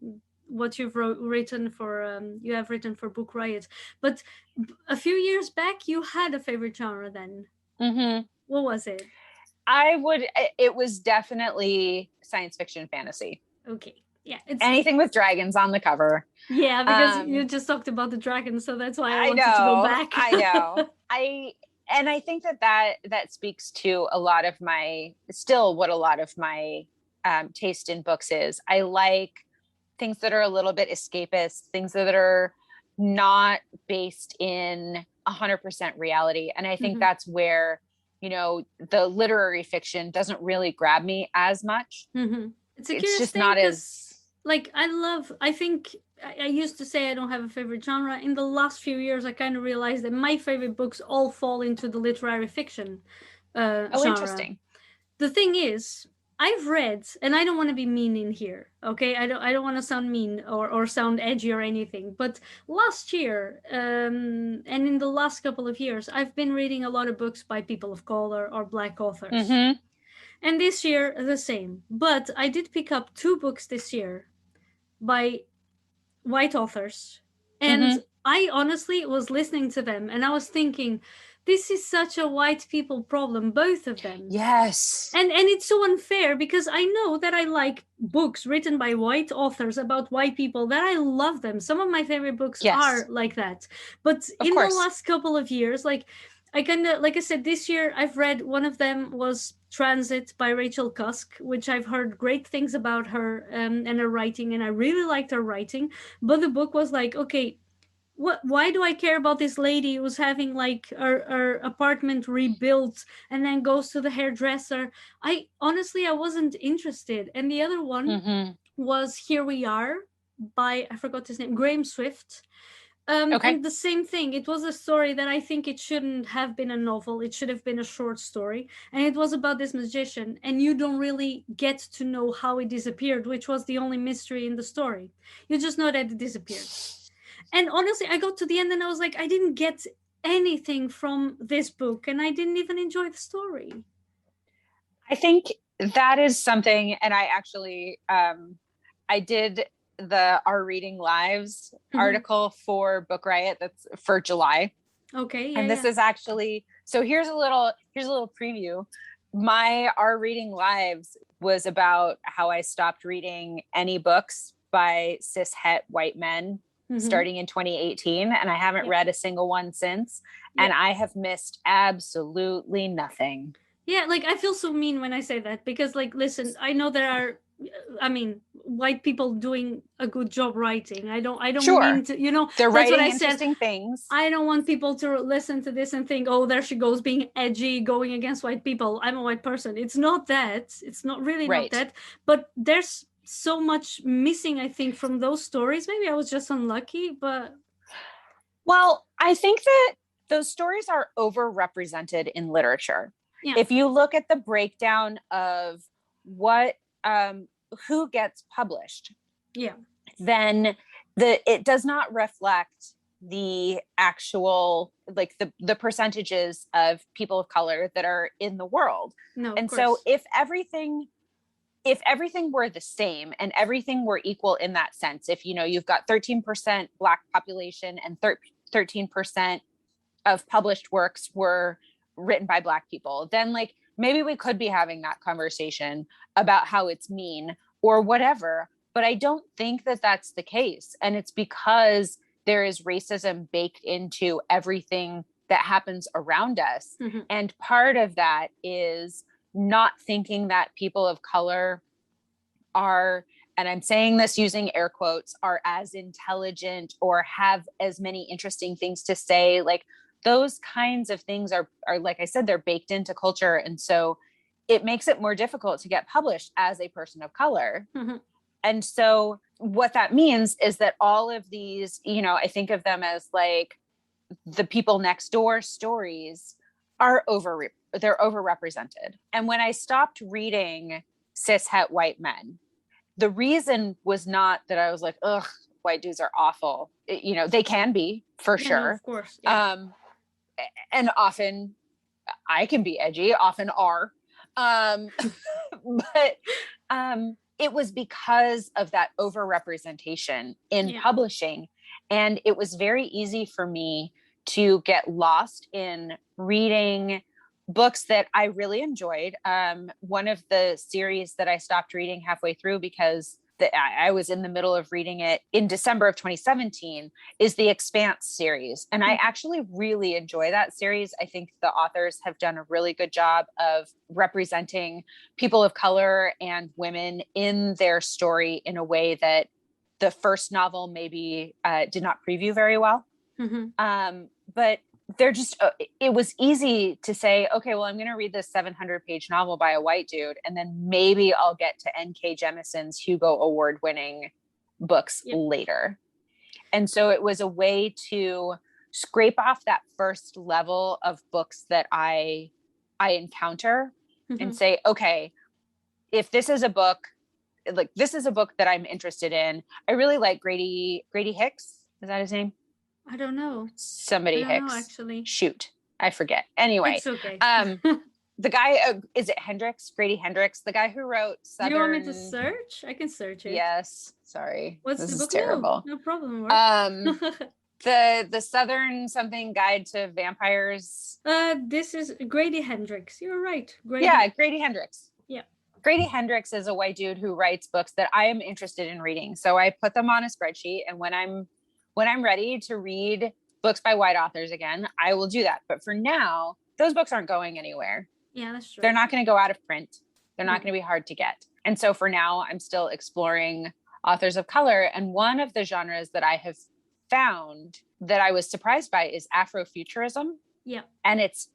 what you've written for you have written for Book Riot. But a few years back, you had a favorite genre then. What was it? It was definitely science fiction fantasy. Okay. Yeah, it's anything with dragons on the cover. Yeah, because you just talked about the dragons, so that's why I wanted to go back. I know. I think that speaks to a lot of my taste in books is. I like things that are a little bit escapist, things that are not based in 100% reality. And I think that's where, the literary fiction doesn't really grab me as much. Mm-hmm. It's a It's curious just thing not because, as, like, I think I used to say I don't have a favorite genre. In the last few years, I kind of realized that my favorite books all fall into the literary fiction genre. interesting. The thing is, I've read, and I don't want to be mean in here, okay? I don't want to sound mean or sound edgy or anything. But last year, and in the last couple of years, I've been reading a lot of books by people of color or Black authors. Mm-hmm. And this year, the same. But I did pick up 2 books this year by white authors. And Mm-hmm. I honestly was listening to them and I was thinking, this is such a white people problem, both of them. Yes. And it's so unfair because I know that I like books written by white authors about white people, that I love them. Some of my favorite books are like that. But Of in course. the last couple of years, like I kind of, like I said, this year I've read, one of them was Transit by Rachel Cusk, which I've heard great things about her and her writing, and I really liked her writing. But the book was like, okay, why do I care about this lady who's having like her apartment rebuilt and then goes to the hairdresser? I honestly, I wasn't interested. And the other one Mm-hmm. was Here We Are by, I forgot his name, Graham Swift. Okay. And the same thing, it was a story that I think it shouldn't have been a novel, it should have been a short story, and it was about this magician, and you don't really get to know how he disappeared, which was the only mystery in the story. You just know that it disappeared. And honestly, I got to the end and I was like, I didn't get anything from this book, and I didn't even enjoy the story. I think that is something, and I actually I did the Our Reading Lives article for Book Riot that's for July. Okay. Yeah, and this is actually, so here's a little preview. My Our Reading Lives was about how I stopped reading any books by cis het white men starting in 2018, and I haven't read a single one since, and I have missed absolutely nothing. Yeah, like I feel so mean when I say that because, like, listen, I know there are, I mean, white people doing a good job writing. I don't mean to, they're that's what writing I said. interesting things. I don't want people to listen to this and think, oh, there she goes being edgy, going against white people. I'm a white person. It's not that. It's not really not that. But there's so much missing, I think, from those stories. Maybe I was just unlucky, but. Well, I think that those stories are overrepresented in literature. Yeah. If you look at the breakdown of what who gets published, then it does not reflect the actual, like the percentages of people of color that are in the world. No, and so if everything were the same and everything were equal in that sense, if you've got 13% Black population and 13% of published works were written by Black people, then like maybe we could be having that conversation about how it's mean or whatever. But I don't think that that's the case. And it's because there is racism baked into everything that happens around us. And part of that is not thinking that people of color are, and I'm saying this using air quotes, are as intelligent or have as many interesting things to say. Like those kinds of things are like I said, they're baked into culture. And so it makes it more difficult to get published as a person of color. And so what that means is that all of these, I think of them as like the people next door stories are they're overrepresented. And when I stopped reading cis het white men, the reason was not that I was like, ugh, white dudes are awful. They can be for sure. Of course. Yeah. And often I can be edgy, often are. But it was because of that overrepresentation in publishing. And it was very easy for me to get lost in reading books that I really enjoyed. One of the series that I stopped reading halfway through because I was in the middle of reading it in December of 2017 is the Expanse series. And I actually really enjoy that series. I think the authors have done a really good job of representing people of color and women in their story in a way that the first novel maybe did not preview very well. But they're just, it was easy to say, okay, well, I'm going to read this 700-page novel by a white dude, and then maybe I'll get to N.K. Jemison's Hugo Award-winning books later. And so it was a way to scrape off that first level of books that I encounter and say, okay, if this is a book, like this is a book that I'm interested in. I really like Grady Hicks. Is that his name? I don't know. Somebody I don't Hicks. know, actually. Shoot, I forget. Anyway, it's okay. The guy, is it Hendricks? Grady Hendricks, the guy who wrote Southern. Do you want me to search? I can search it. Yes. Sorry. What's this the book? Is terrible. No problem. The Southern something guide to vampires. This is Grady Hendricks. You're right. Grady Hendricks. Yeah. Grady Hendricks is a white dude who writes books that I am interested in reading. So I put them on a spreadsheet, and when I'm ready to read books by white authors again, I will do that. But for now, those books aren't going anywhere. Yeah, that's true. They're not going to go out of print. They're not going to be hard to get. And so for now, I'm still exploring authors of color. And one of the genres that I have found that I was surprised by is Afrofuturism. Yeah. And it's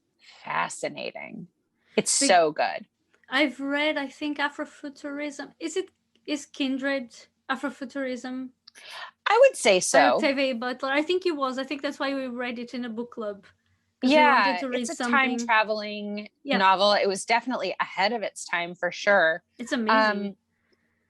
fascinating. It's so good. I've read, I think, Afrofuturism. Is Kindred Afrofuturism? I would say so. Octavia Butler. I think it was. I think that's why we read it in a book club. Yeah, it's a time traveling novel. It was definitely ahead of its time for sure. It's amazing.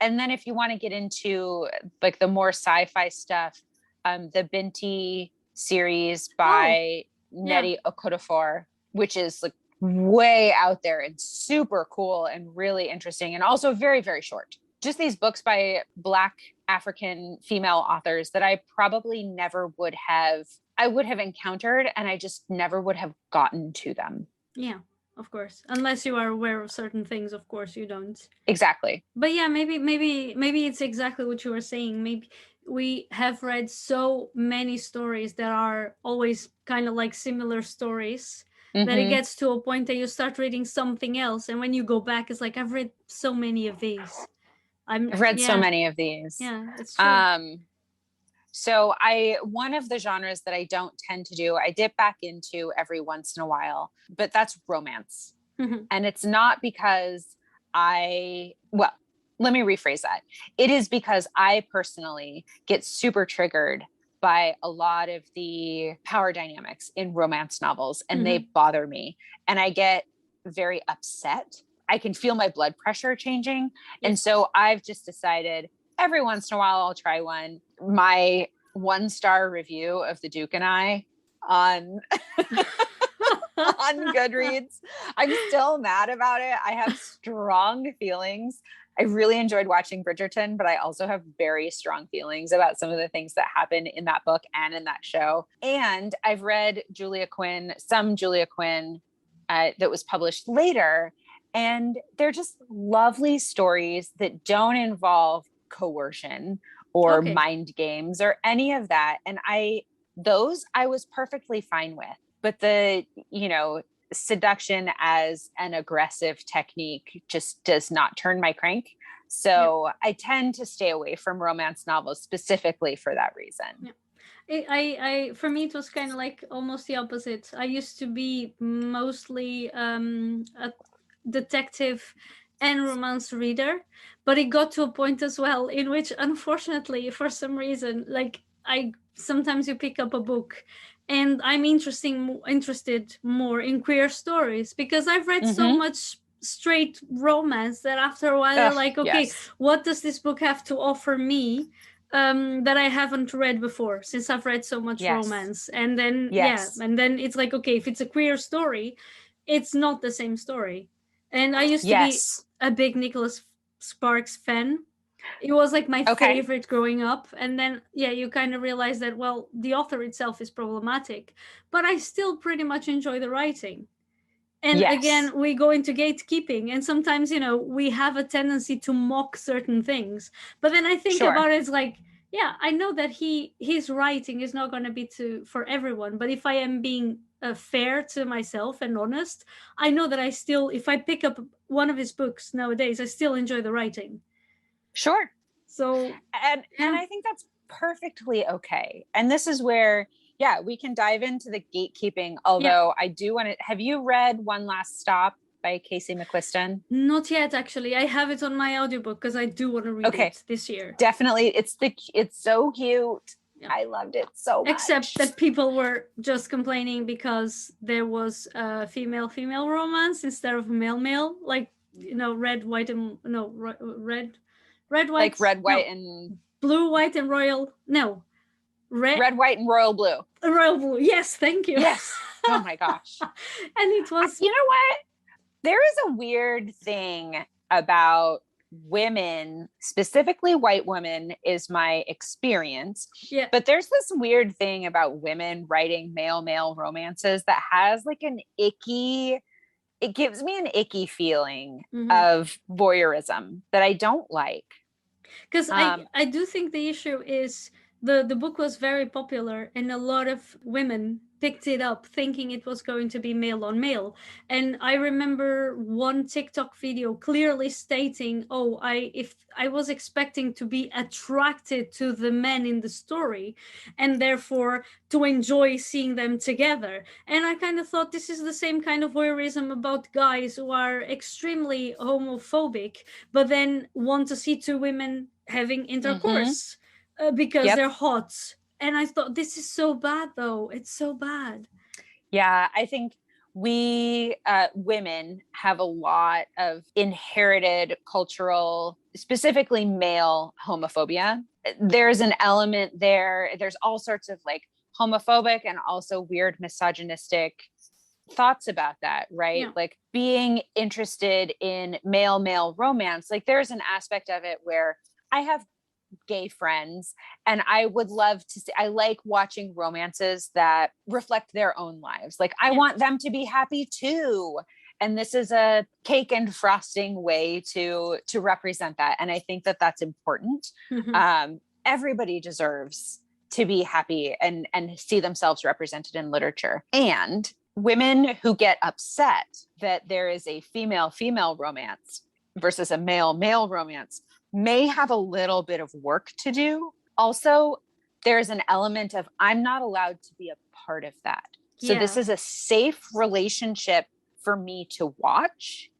And then if you want to get into like the more sci-fi stuff, the Binti series by Nnedi Okorafor, which is like way out there and super cool and really interesting, and also very, very short. Just these books by Black African female authors that I probably never would have encountered, and I just never would have gotten to them. Yeah, of course. Unless you are aware of certain things, of course you don't. Exactly. But yeah, maybe it's exactly what you were saying. Maybe we have read so many stories that are always kind of like similar stories that it gets to a point that you start reading something else, and when you go back, it's like, I've read so many of these. I've read so many of these. Yeah, it's true. So one of the genres that I don't tend to do, I dip back into every once in a while, but that's romance. And it's not because well, let me rephrase that. It is because I personally get super triggered by a lot of the power dynamics in romance novels, and they bother me, and I get very upset. I can feel my blood pressure changing. And so I've just decided every once in a while, I'll try one. My 1-star review of The Duke and I on Goodreads, I'm still mad about it. I have strong feelings. I really enjoyed watching Bridgerton, but I also have very strong feelings about some of the things that happen in that book and in that show. And I've read some Julia Quinn that was published later. And they're just lovely stories that don't involve coercion or mind games or any of that. And I was perfectly fine with. But the, seduction as an aggressive technique just does not turn my crank. So I tend to stay away from romance novels specifically for that reason. I for me, it was kind of like almost the opposite. I used to be mostly a detective and romance reader, but it got to a point as well in which, unfortunately, for some reason, like sometimes you pick up a book and I'm interested more in queer stories, because I've read so much straight romance that after a while you're like, okay, what does this book have to offer me that I haven't read before, since I've read so much romance? And then and then it's like, okay, if it's a queer story, it's not the same story. And I used to be a big Nicholas Sparks fan. It was like my favorite growing up. And then, you kind of realize that, well, the author itself is problematic, but I still pretty much enjoy the writing. And again, we go into gatekeeping. And sometimes, we have a tendency to mock certain things. But then I think about it, it's like, I know that his writing is not going to be for everyone. But if I am being fair to myself and honest, I know that I still, if I pick up one of his books nowadays, I still enjoy the writing. Sure. So, and I think that's perfectly okay. And this is where, Yeah, we can dive into the gatekeeping. Although I do want to, have you read One Last Stop by Casey McQuiston? Not yet, actually. I have it on my audiobook because I do want to read it this year. Definitely. It's so cute. Yeah. I loved it so much. Except that people were just complaining because there was a female romance instead of male, like, you know, red, white, and red, white, like red, white, and blue, white, and royal. No, red, white, and royal blue. Royal blue. Yes, thank you. Yes. Oh my gosh. And it was. You know what? There is a weird thing about women, specifically white women, is my experience. Yeah. But there's this weird thing about women writing male romances that has like it gives me an icky feeling of voyeurism that I don't like. Because I do think the issue is the book was very popular and a lot of women picked it up thinking it was going to be male on male. And I remember one TikTok video clearly stating, if I was expecting to be attracted to the men in the story and therefore to enjoy seeing them together. And I kind of thought this is the same kind of voyeurism about guys who are extremely homophobic, but then want to see two women having intercourse because they're hot. And I thought, this is so bad, though. It's so bad. Yeah, I think we women have a lot of inherited cultural, specifically male homophobia. There's an element there. There's all sorts of like homophobic and also weird misogynistic thoughts about that, right? Yeah. Like being interested in male romance. Like there's an aspect of it where I have gay friends and I would love to see, I like watching romances that reflect their own lives. Like I want them to be happy too. And this is a cake and frosting way to represent that. And I think that that's important. Everybody deserves to be happy and see themselves represented in literature. And women who get upset that there is a female romance versus a male romance may have a little bit of work to do. Also, there's an element of I'm not allowed to be a part of that. So this is a safe relationship for me to watch.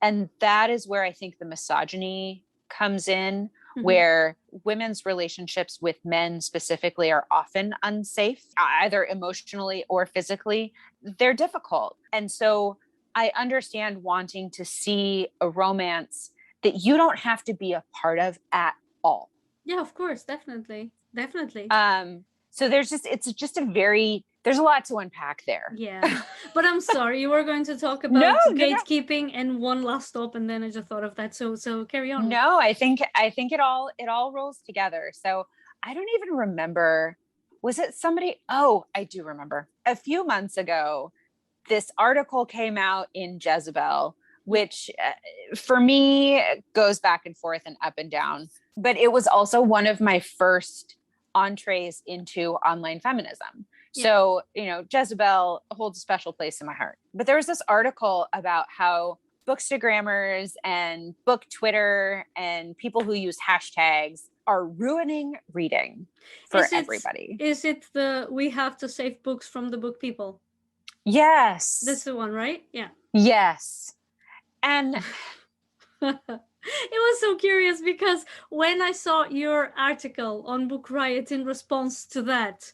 And that is where I think the misogyny comes in, where women's relationships with men specifically are often unsafe, either emotionally or physically. They're difficult. And so I understand wanting to see a romance that you don't have to be a part of at all. Yeah, of course. Definitely. So there's a lot to unpack there. Yeah. But I'm sorry, you were going to talk about gatekeeping and One Last Stop, and then I just thought of that. So carry on. No, I think it all rolls together. So I don't even remember. Was it somebody? Oh, I do remember. A few months ago, this article came out in Jezebel, which for me goes back and forth and up and down. But it was also one of my first entrees into online feminism. Yeah. So, Jezebel holds a special place in my heart. But there was this article about how bookstagrammers and book Twitter and people who use hashtags are ruining reading for everybody. Is it we have to save books from the book people? Yes. That's the one, right? Yeah. Yes. And it was so curious because when I saw your article on Book Riot in response to that,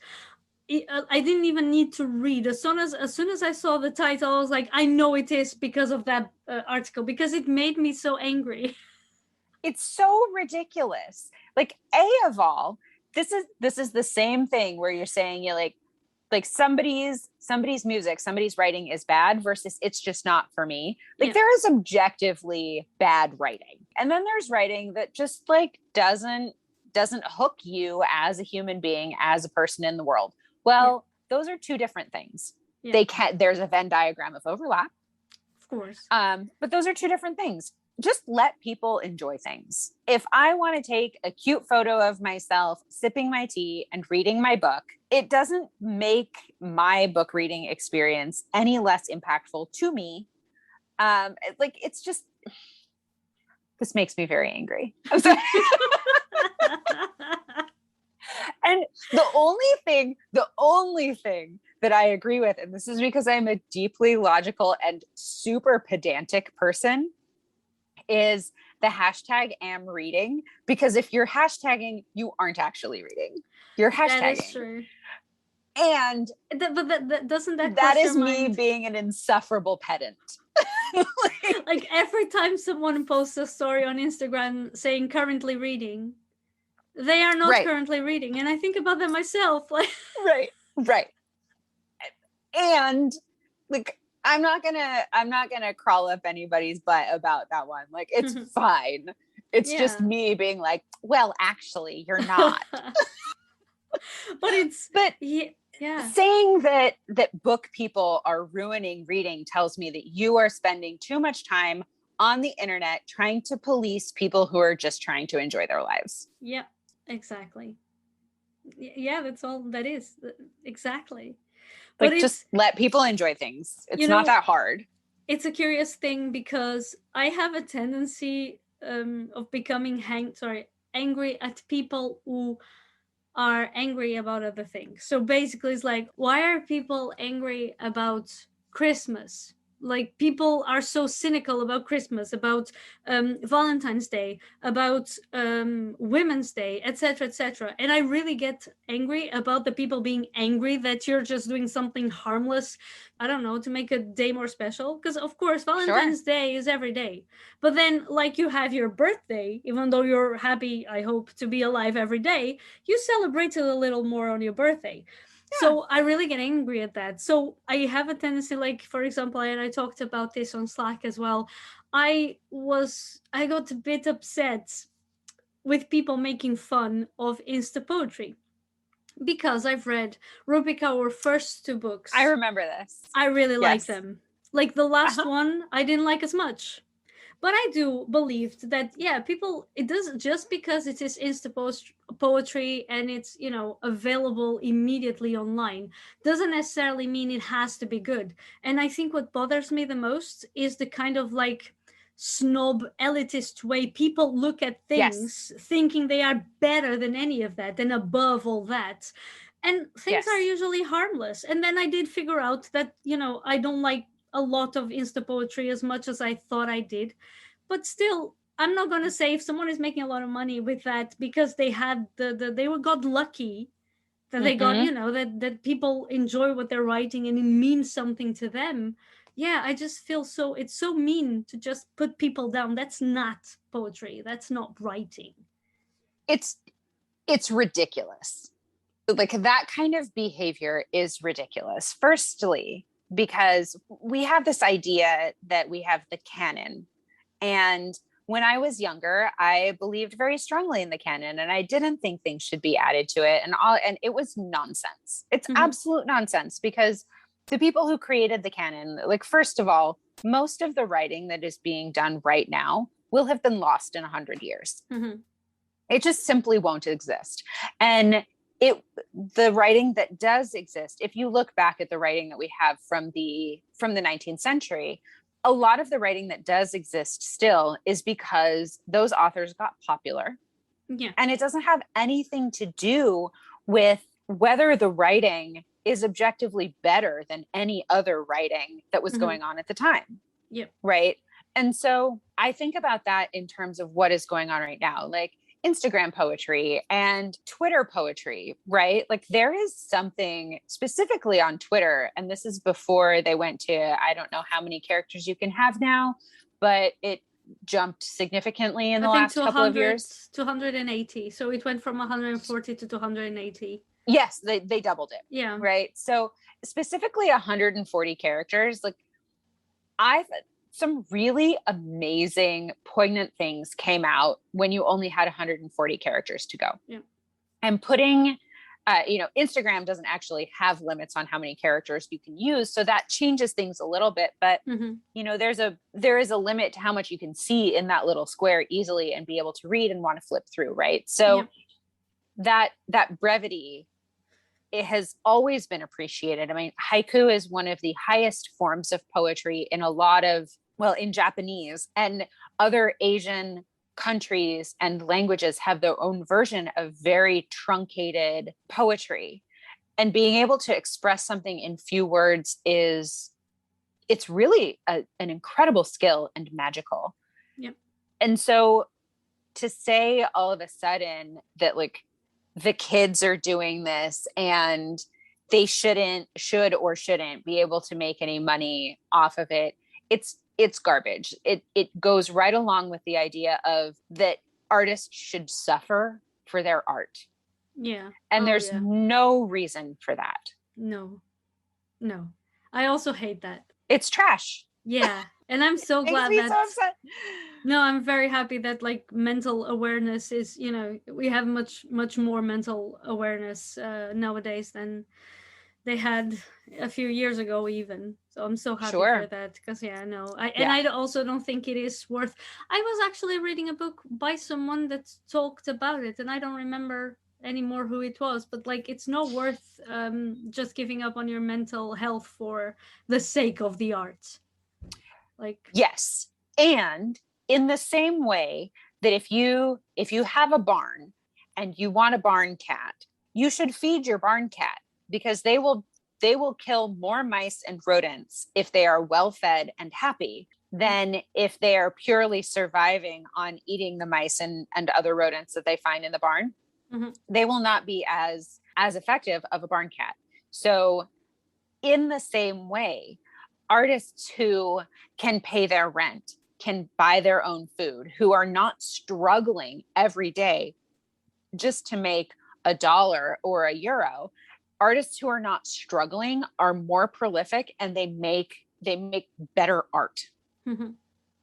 I didn't even need to read. As soon as I saw the title, I was like, I know it is because of that article, because it made me so angry. It's so ridiculous. Like, of all, this is the same thing where you're saying you're like somebody's music, somebody's writing is bad versus it's just not for me. Like there is objectively bad writing. And then there's writing that just like doesn't hook you as a human being, as a person in the world. Well, those are two different things. Yeah. There's a Venn diagram of overlap. Of course. But those are two different things. Just let people enjoy things. If I want to take a cute photo of myself sipping my tea and reading my book, it doesn't make my book reading experience any less impactful to me. It's just, this makes me very angry. I'm sorry. And the only thing that I agree with, and this is because I'm a deeply logical and super pedantic person, is the hashtag am reading. Because if you're hashtagging, you aren't actually reading. You're hashtagging. That is true. And but doesn't that that cross is your me mind? being an insufferable pedant. Like every time someone posts a story on Instagram saying currently reading, they are not currently reading. And I think about that myself. Like right. And like I'm not gonna crawl up anybody's butt about that one. Like, it's fine. It's just me being like, well, actually, you're not. But saying that book people are ruining reading tells me that you are spending too much time on the internet trying to police people who are just trying to enjoy their lives. Yeah, exactly. Yeah, that's all that is. Exactly. Like, but just let people enjoy things. It's not that hard. It's a curious thing because I have a tendency of becoming angry at people who are angry about other things. So basically it's like, why are people angry about Christmas? Like, people are so cynical about Christmas, about Valentine's Day, about Women's Day, etc., etc. And I really get angry about the people being angry that you're just doing something harmless, I don't know, to make a day more special. Because of course, Valentine's Day is every day. But then, like, you have your birthday, even though you're happy, I hope, to be alive every day, you celebrate it a little more on your birthday. So I really get angry at that. So I have a tendency, like, for example, and I talked about this on Slack as well, I got a bit upset with people making fun of Insta poetry because I've read Rupi Kaur first 2 books. I remember this. I really like them. Like, the last one I didn't like as much. But I do believe that, people, it doesn't, just because it is Insta poetry and it's, available immediately online, doesn't necessarily mean it has to be good. And I think what bothers me the most is the kind of like snob elitist way people look at things, thinking they are better than any of that and above all that. And things are usually harmless. And then I did figure out that, I don't like a lot of Insta poetry as much as I thought I did. But still, I'm not going to say if someone is making a lot of money with that because they had they got lucky that they got, that people enjoy what they're writing and it means something to them. Yeah, I just feel it's so mean to just put people down. That's not poetry. That's not writing. It's ridiculous. Like, that kind of behavior is ridiculous. Firstly, because we have this idea that we have the canon. And when I was younger, I believed very strongly in the canon and I didn't think things should be added to it. And it was nonsense. It's absolute nonsense, because the people who created the canon, like, first of all, most of the writing that is being done right now will have been lost in 100 years. It just simply won't exist. And the writing that does exist, if you look back at the writing that we have from the 19th century, a lot of the writing that does exist still is because those authors got popular. Yeah. And it doesn't have anything to do with whether the writing is objectively better than any other writing that was going on at the time. Yep. Right. And so I think about that in terms of what is going on right now. Like, Instagram poetry and Twitter poetry, right? Like, there is something specifically on Twitter, and this is before they went to, I don't know how many characters you can have now, but it jumped significantly in the last couple of years. 280. So it went from 140 to 280. Yes, they doubled it. Yeah. Right. So specifically 140 characters, like, some really amazing, poignant things came out when you only had 140 characters to go. Yeah. And putting, Instagram doesn't actually have limits on how many characters you can use. So that changes things a little bit. But, there is a limit to how much you can see in that little square easily and be able to read and want to flip through. Right. So that brevity, it has always been appreciated. I mean, haiku is one of the highest forms of poetry in a lot of, in Japanese and other Asian countries and languages have their own version of very truncated poetry. And being able to express something in few words it's really an incredible skill and magical. Yep. And so to say all of a sudden that like the kids are doing this and they should or shouldn't be able to make any money off of it, it's garbage. It goes right along with the idea of that artists should suffer for their art. Yeah. And there's no reason for that. No. I also hate that. It's trash. Yeah. And I'm so glad Makes me so upset. No, I'm very happy that like mental awareness is, we have much more mental awareness nowadays than they had a few years ago even. So I'm so happy for that, because I also don't think it is worth. I was actually reading a book by someone that talked about it, and I don't remember anymore who it was, but like it's not worth just giving up on your mental health for the sake of the art. Like, yes. And in the same way that if you have a barn and you want a barn cat, you should feed your barn cat, because they will kill more mice and rodents if they are well fed and happy than if they are purely surviving on eating the mice and other rodents that they find in the barn. Mm-hmm. They will not be as effective of a barn cat. So in the same way, artists who can pay their rent, can buy their own food, who are not struggling every day just to make $1 or €1, artists who are not struggling are more prolific, and they make better art. Mm-hmm.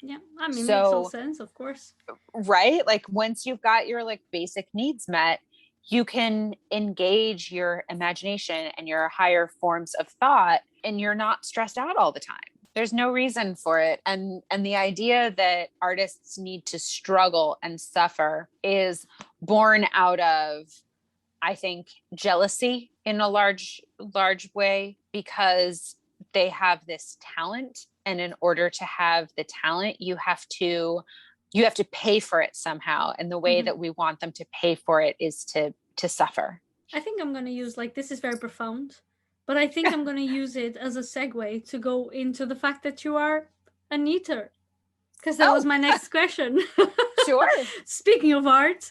Yeah, I mean, makes all sense, of course. Right? Like once you've got your like basic needs met, you can engage your imagination and your higher forms of thought, and you're not stressed out all the time. There's no reason for it. And the idea that artists need to struggle and suffer is born out of, I think, jealousy in a large way, because they have this talent. And in order to have the talent, you have to pay for it somehow. And the way that we want them to pay for it is to suffer. I think I'm going to use, like, this is very profound, but I think I'm going to use it as a segue to go into the fact that you are a knitter. Because that was my next question. Sure. Speaking of art.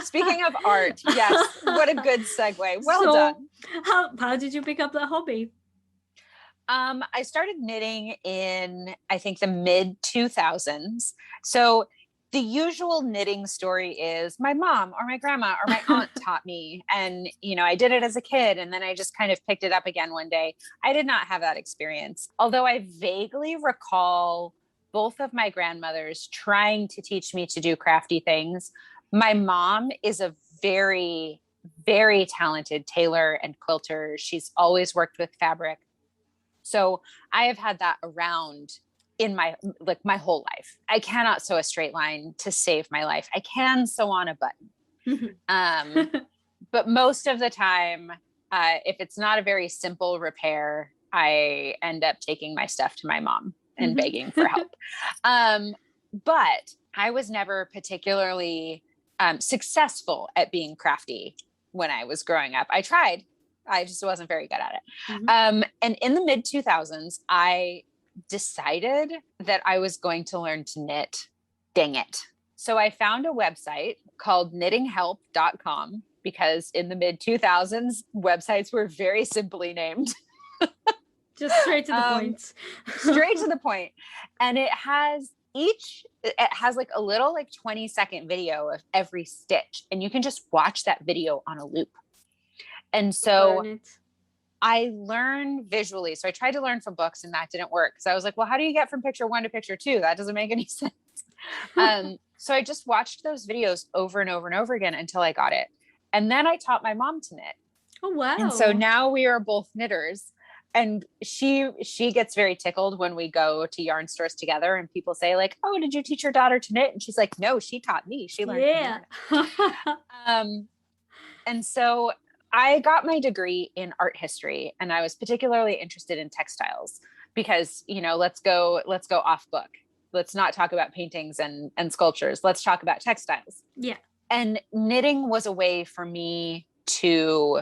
Speaking of art, yes. What a good segue. Well done. How did you pick up that hobby? I started knitting in, I think, the mid 2000s. So the usual knitting story is my mom or my grandma or my aunt taught me. And, I did it as a kid, and then I just kind of picked it up again one day. I did not have that experience. Although I vaguely recall both of my grandmothers trying to teach me to do crafty things. My mom is a very, very talented tailor and quilter. She's always worked with fabric. So I have had that around in my whole life. I cannot sew a straight line to save my life. I can sew on a button. But most of the time, if it's not a very simple repair, I end up taking my stuff to my mom and begging for help. But I was never particularly successful at being crafty when I was growing up. I tried. I just wasn't very good at it. And in the mid 2000s, I decided that I was going to learn to knit. Dang it. So I found a website called knittinghelp.com, because in the mid 2000s, websites were very simply named. Just straight to the point. Straight to the point. And it has like a little like 20-second video of every stitch, and you can just watch that video on a loop. And so I learned visually. So I tried to learn from books, and that didn't work. So I was like, well, how do you get from picture 1 to picture 2? That doesn't make any sense. So I just watched those videos over and over and over again until I got it. And then I taught my mom to knit. Oh, wow. And so now we are both knitters. And she gets very tickled when we go to yarn stores together and people say like, oh, did you teach your daughter to knit? And she's like, no, she taught me. She learned to knit. And so I got my degree in art history, and I was particularly interested in textiles because, let's go off book. let's not talk about paintings and sculptures. Let's talk about textiles. Yeah. And knitting was a way for me to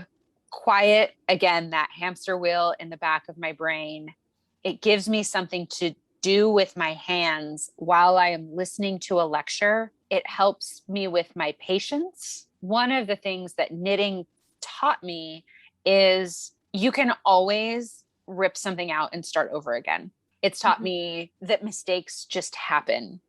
quiet, again, that hamster wheel in the back of my brain. It gives me something to do with my hands while I am listening to a lecture. It helps me with my patience. One of the things that knitting taught me is you can always rip something out and start over again. It's taught me that mistakes just happen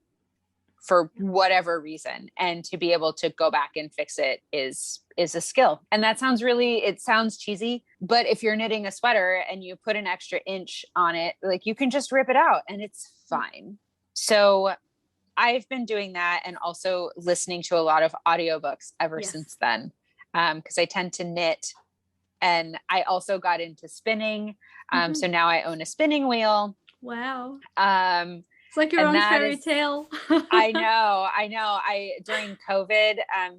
for whatever reason, and to be able to go back and fix it is a skill. And that sounds it sounds cheesy, but if you're knitting a sweater and you put an extra inch on it, like, you can just rip it out and it's fine. So I've been doing that, and also listening to a lot of audiobooks ever since then. Because I tend to knit, and I also got into spinning. So now I own a spinning wheel. Wow. It's like your own fairy tale. I know. During COVID,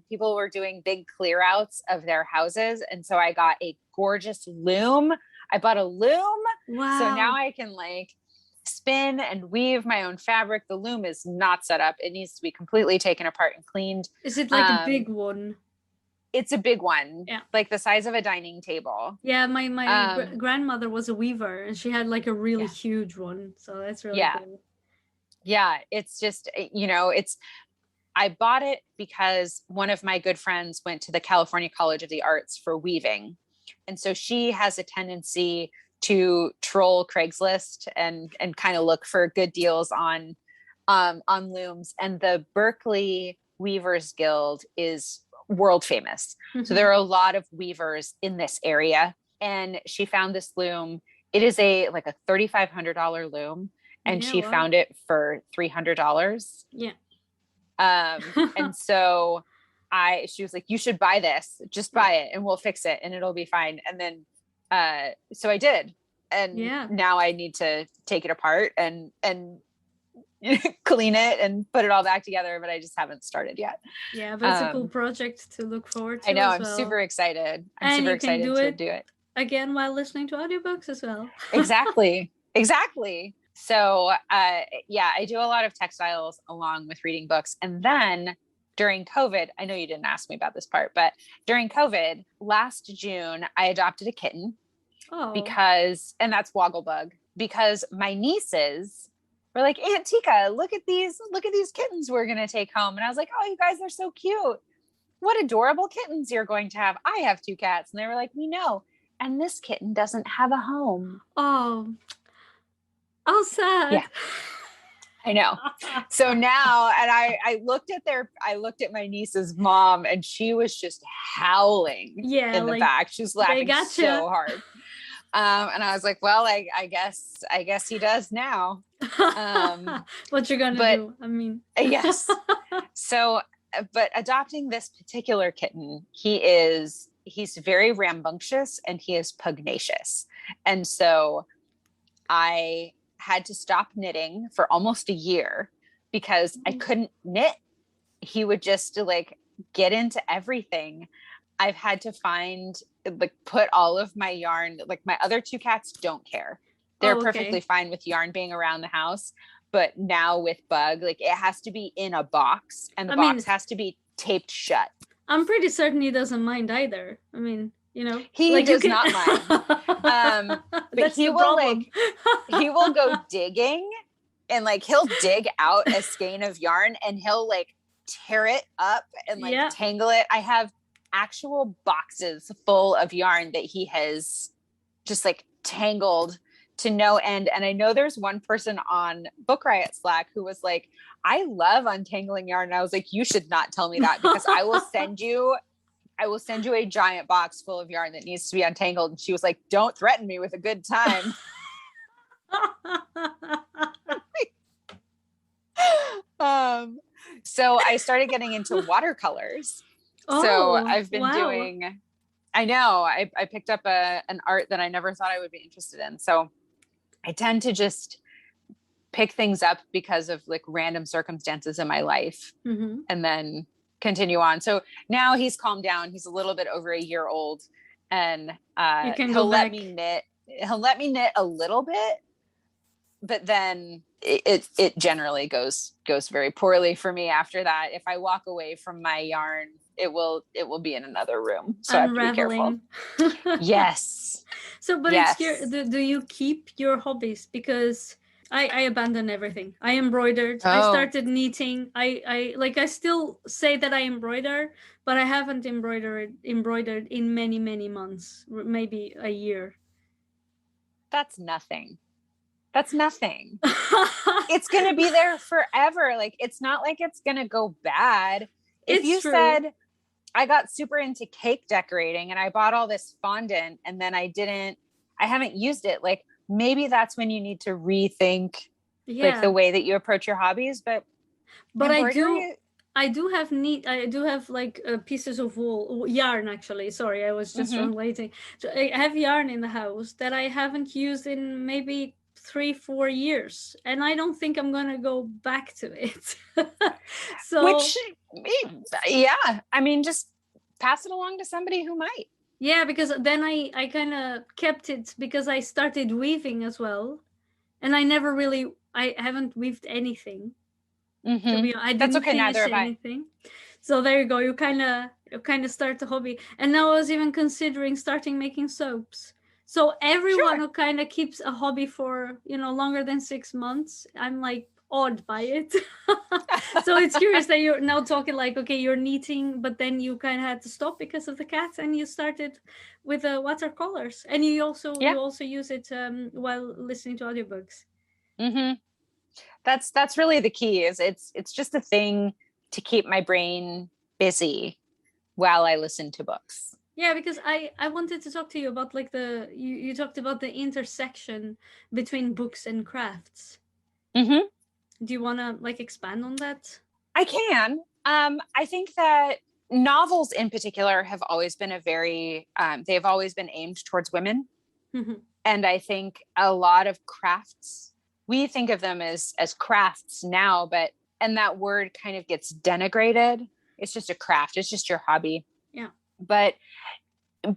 people were doing big clear outs of their houses. And so I got a gorgeous loom. I bought a loom. Wow. So now I can like spin and weave my own fabric. The loom is not set up. It needs to be completely taken apart and cleaned. Is it like a big one? It's a big one. Yeah. Like the size of a dining table. Yeah. My grandmother was a weaver, and she had like a really huge one. So that's really cool. Yeah, it's just, I bought it because one of my good friends went to the California College of the Arts for weaving. And so she has a tendency to troll Craigslist and kind of look for good deals on looms. And the Berkeley Weavers Guild is world famous. So there are a lot of weavers in this area. And she found this loom. It is a $3,500 loom. And she found it for $300. Yeah. And so she was like, you should buy this, just buy it and we'll fix it and it'll be fine. And then, so I did. And now I need to take it apart and clean it and put it all back together, but I just haven't started yet. Yeah, but it's a cool project to look forward to. I know. I'm super excited. I'm super excited to do it again while listening to audiobooks as well. Exactly. So, I do a lot of textiles along with reading books. And then during COVID, I know you didn't ask me about this part, but during COVID last June, I adopted a kitten and that's Wogglebug, because my nieces were like, Aunt Tika, look at these kittens we're going to take home. And I was like, oh, you guys are so cute. What adorable kittens you're going to have. I have 2 cats. And they were like, we know. And this kitten doesn't have a home. Oh, sad. Yeah, I know. So now, and I looked at my niece's mom, and she was just howling in the back. She was laughing so hard. And I was like, well, I guess he does now. What you're gonna do? I mean, yes. So, but adopting this particular kitten, he's very rambunctious and he is pugnacious. And so I had to stop knitting for almost a year because I couldn't knit. He would just get into everything. I've had to put all of my yarn, my other 2 cats don't care. They're perfectly fine with yarn being around the house. But now with Bug, it has to be in a box, and the box has to be taped shut. I'm pretty certain he doesn't mind either. I mean, he does not mind. But he will go digging, and he'll dig out a skein of yarn and he'll tear it up and tangle it. I have actual boxes full of yarn that he has just tangled to no end. And I know there's one person on Book Riot Slack who was like, I love untangling yarn. And I was like, you should not tell me that, because I will send you a giant box full of yarn that needs to be untangled. And she was like, don't threaten me with a good time. So I started getting into watercolors. So I've been doing, I know, I picked up an art that I never thought I would be interested in. So I tend to just pick things up because of random circumstances in my life, and then continue on. So now he's calmed down. He's a little bit over a year old, and he'll let me knit. He'll let me knit a little bit, but then it generally goes very poorly for me after that. If I walk away from my yarn, it will be in another room. So Unraveling. I have to be careful. Yes. So, but yes. it's scary. Do you keep your hobbies? Because I abandoned everything. I embroidered. I started knitting. I still say that I embroider, but I haven't embroidered in many, many months, maybe a year. That's nothing. It's going to be there forever. Like, it's not like it's going to go bad. If you said, I got super into cake decorating and I bought all this fondant and then I haven't used it. Like, maybe that's when you need to rethink like the way that you approach your hobbies. But I do have like pieces of yarn, actually. Sorry, I was just translating. So I have yarn in the house that I haven't used in maybe 3-4 years, and I don't think I'm gonna go back to it. I mean, just pass it along to somebody who might. Yeah, because then I kind of kept it because I started weaving as well, and I haven't weaved anything. I didn't finish anything. So there you go. You kind of start the hobby, and now I was even considering starting making soaps. So everyone who kind of keeps a hobby for longer than 6 months, I'm like awed by it. So it's curious that you're now talking like, okay, you're knitting, but then you kind of had to stop because of the cats, and you started with watercolors, and you also use it while listening to audiobooks. That's really the key. Is it's just a thing to keep my brain busy while I listen to books. Yeah, because I wanted to talk to you about like you talked about the intersection between books and crafts. Do you want to like expand on that? I can. I think that novels in particular have always been they've always been aimed towards women. And I think a lot of crafts, we think of them as crafts now, and that word kind of gets denigrated. It's just a craft. It's just your hobby. Yeah. But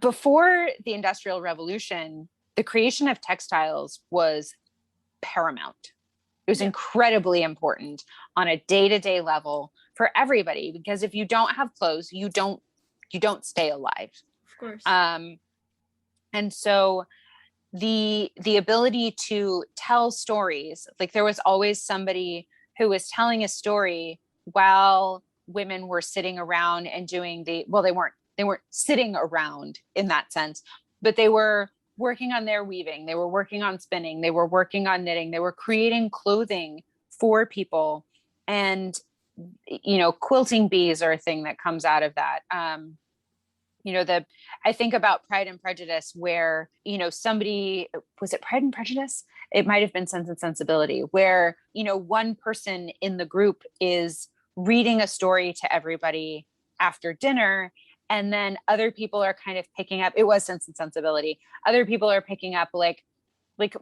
before the Industrial Revolution, the creation of textiles was paramount. It was incredibly important on a day-to-day level for everybody, because if you don't have clothes, you don't stay alive. Of course. And so the ability to tell stories, like there was always somebody who was telling a story while women were sitting around and doing they weren't sitting around in that sense, but they were working on their weaving, they were working on spinning, they were working on knitting, they were creating clothing for people. And quilting bees are a thing that comes out of that. I think about Pride and Prejudice, where, somebody, was it Pride and Prejudice? It might've been Sense and Sensibility, where, one person in the group is reading a story to everybody after dinner. And then other people are kind of picking up, it was Sense and Sensibility. Other people are picking up like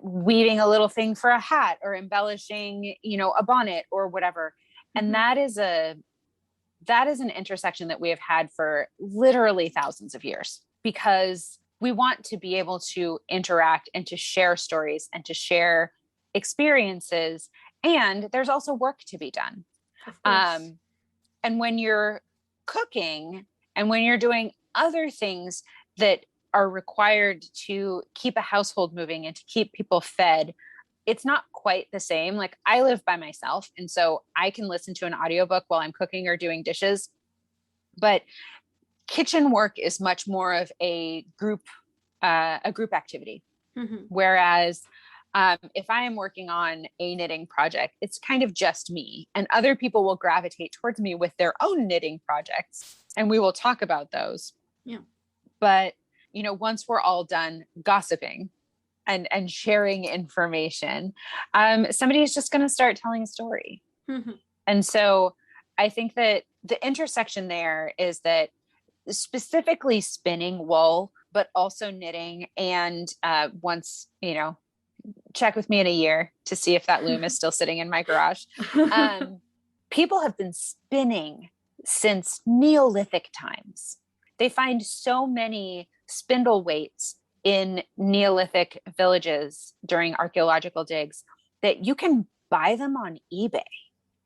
weaving a little thing for a hat or embellishing, a bonnet or whatever. And that is an intersection that we have had for literally thousands of years, because we want to be able to interact and to share stories and to share experiences. And there's also work to be done. And when you're cooking and when you're doing other things that are required to keep a household moving and to keep people fed, it's not quite the same. Like, I live by myself, and so I can listen to an audiobook while I'm cooking or doing dishes. But kitchen work is much more of a group activity. Whereas if I am working on a knitting project, it's kind of just me, and other people will gravitate towards me with their own knitting projects, and we will talk about those. Yeah. But, once we're all done gossiping and sharing information, somebody is just going to start telling a story. And so I think that the intersection there is that specifically spinning wool, but also knitting. And once, check with me in a year to see if that loom is still sitting in my garage. People have been spinning since Neolithic times. They find so many spindle weights in Neolithic villages during archaeological digs that you can buy them on eBay.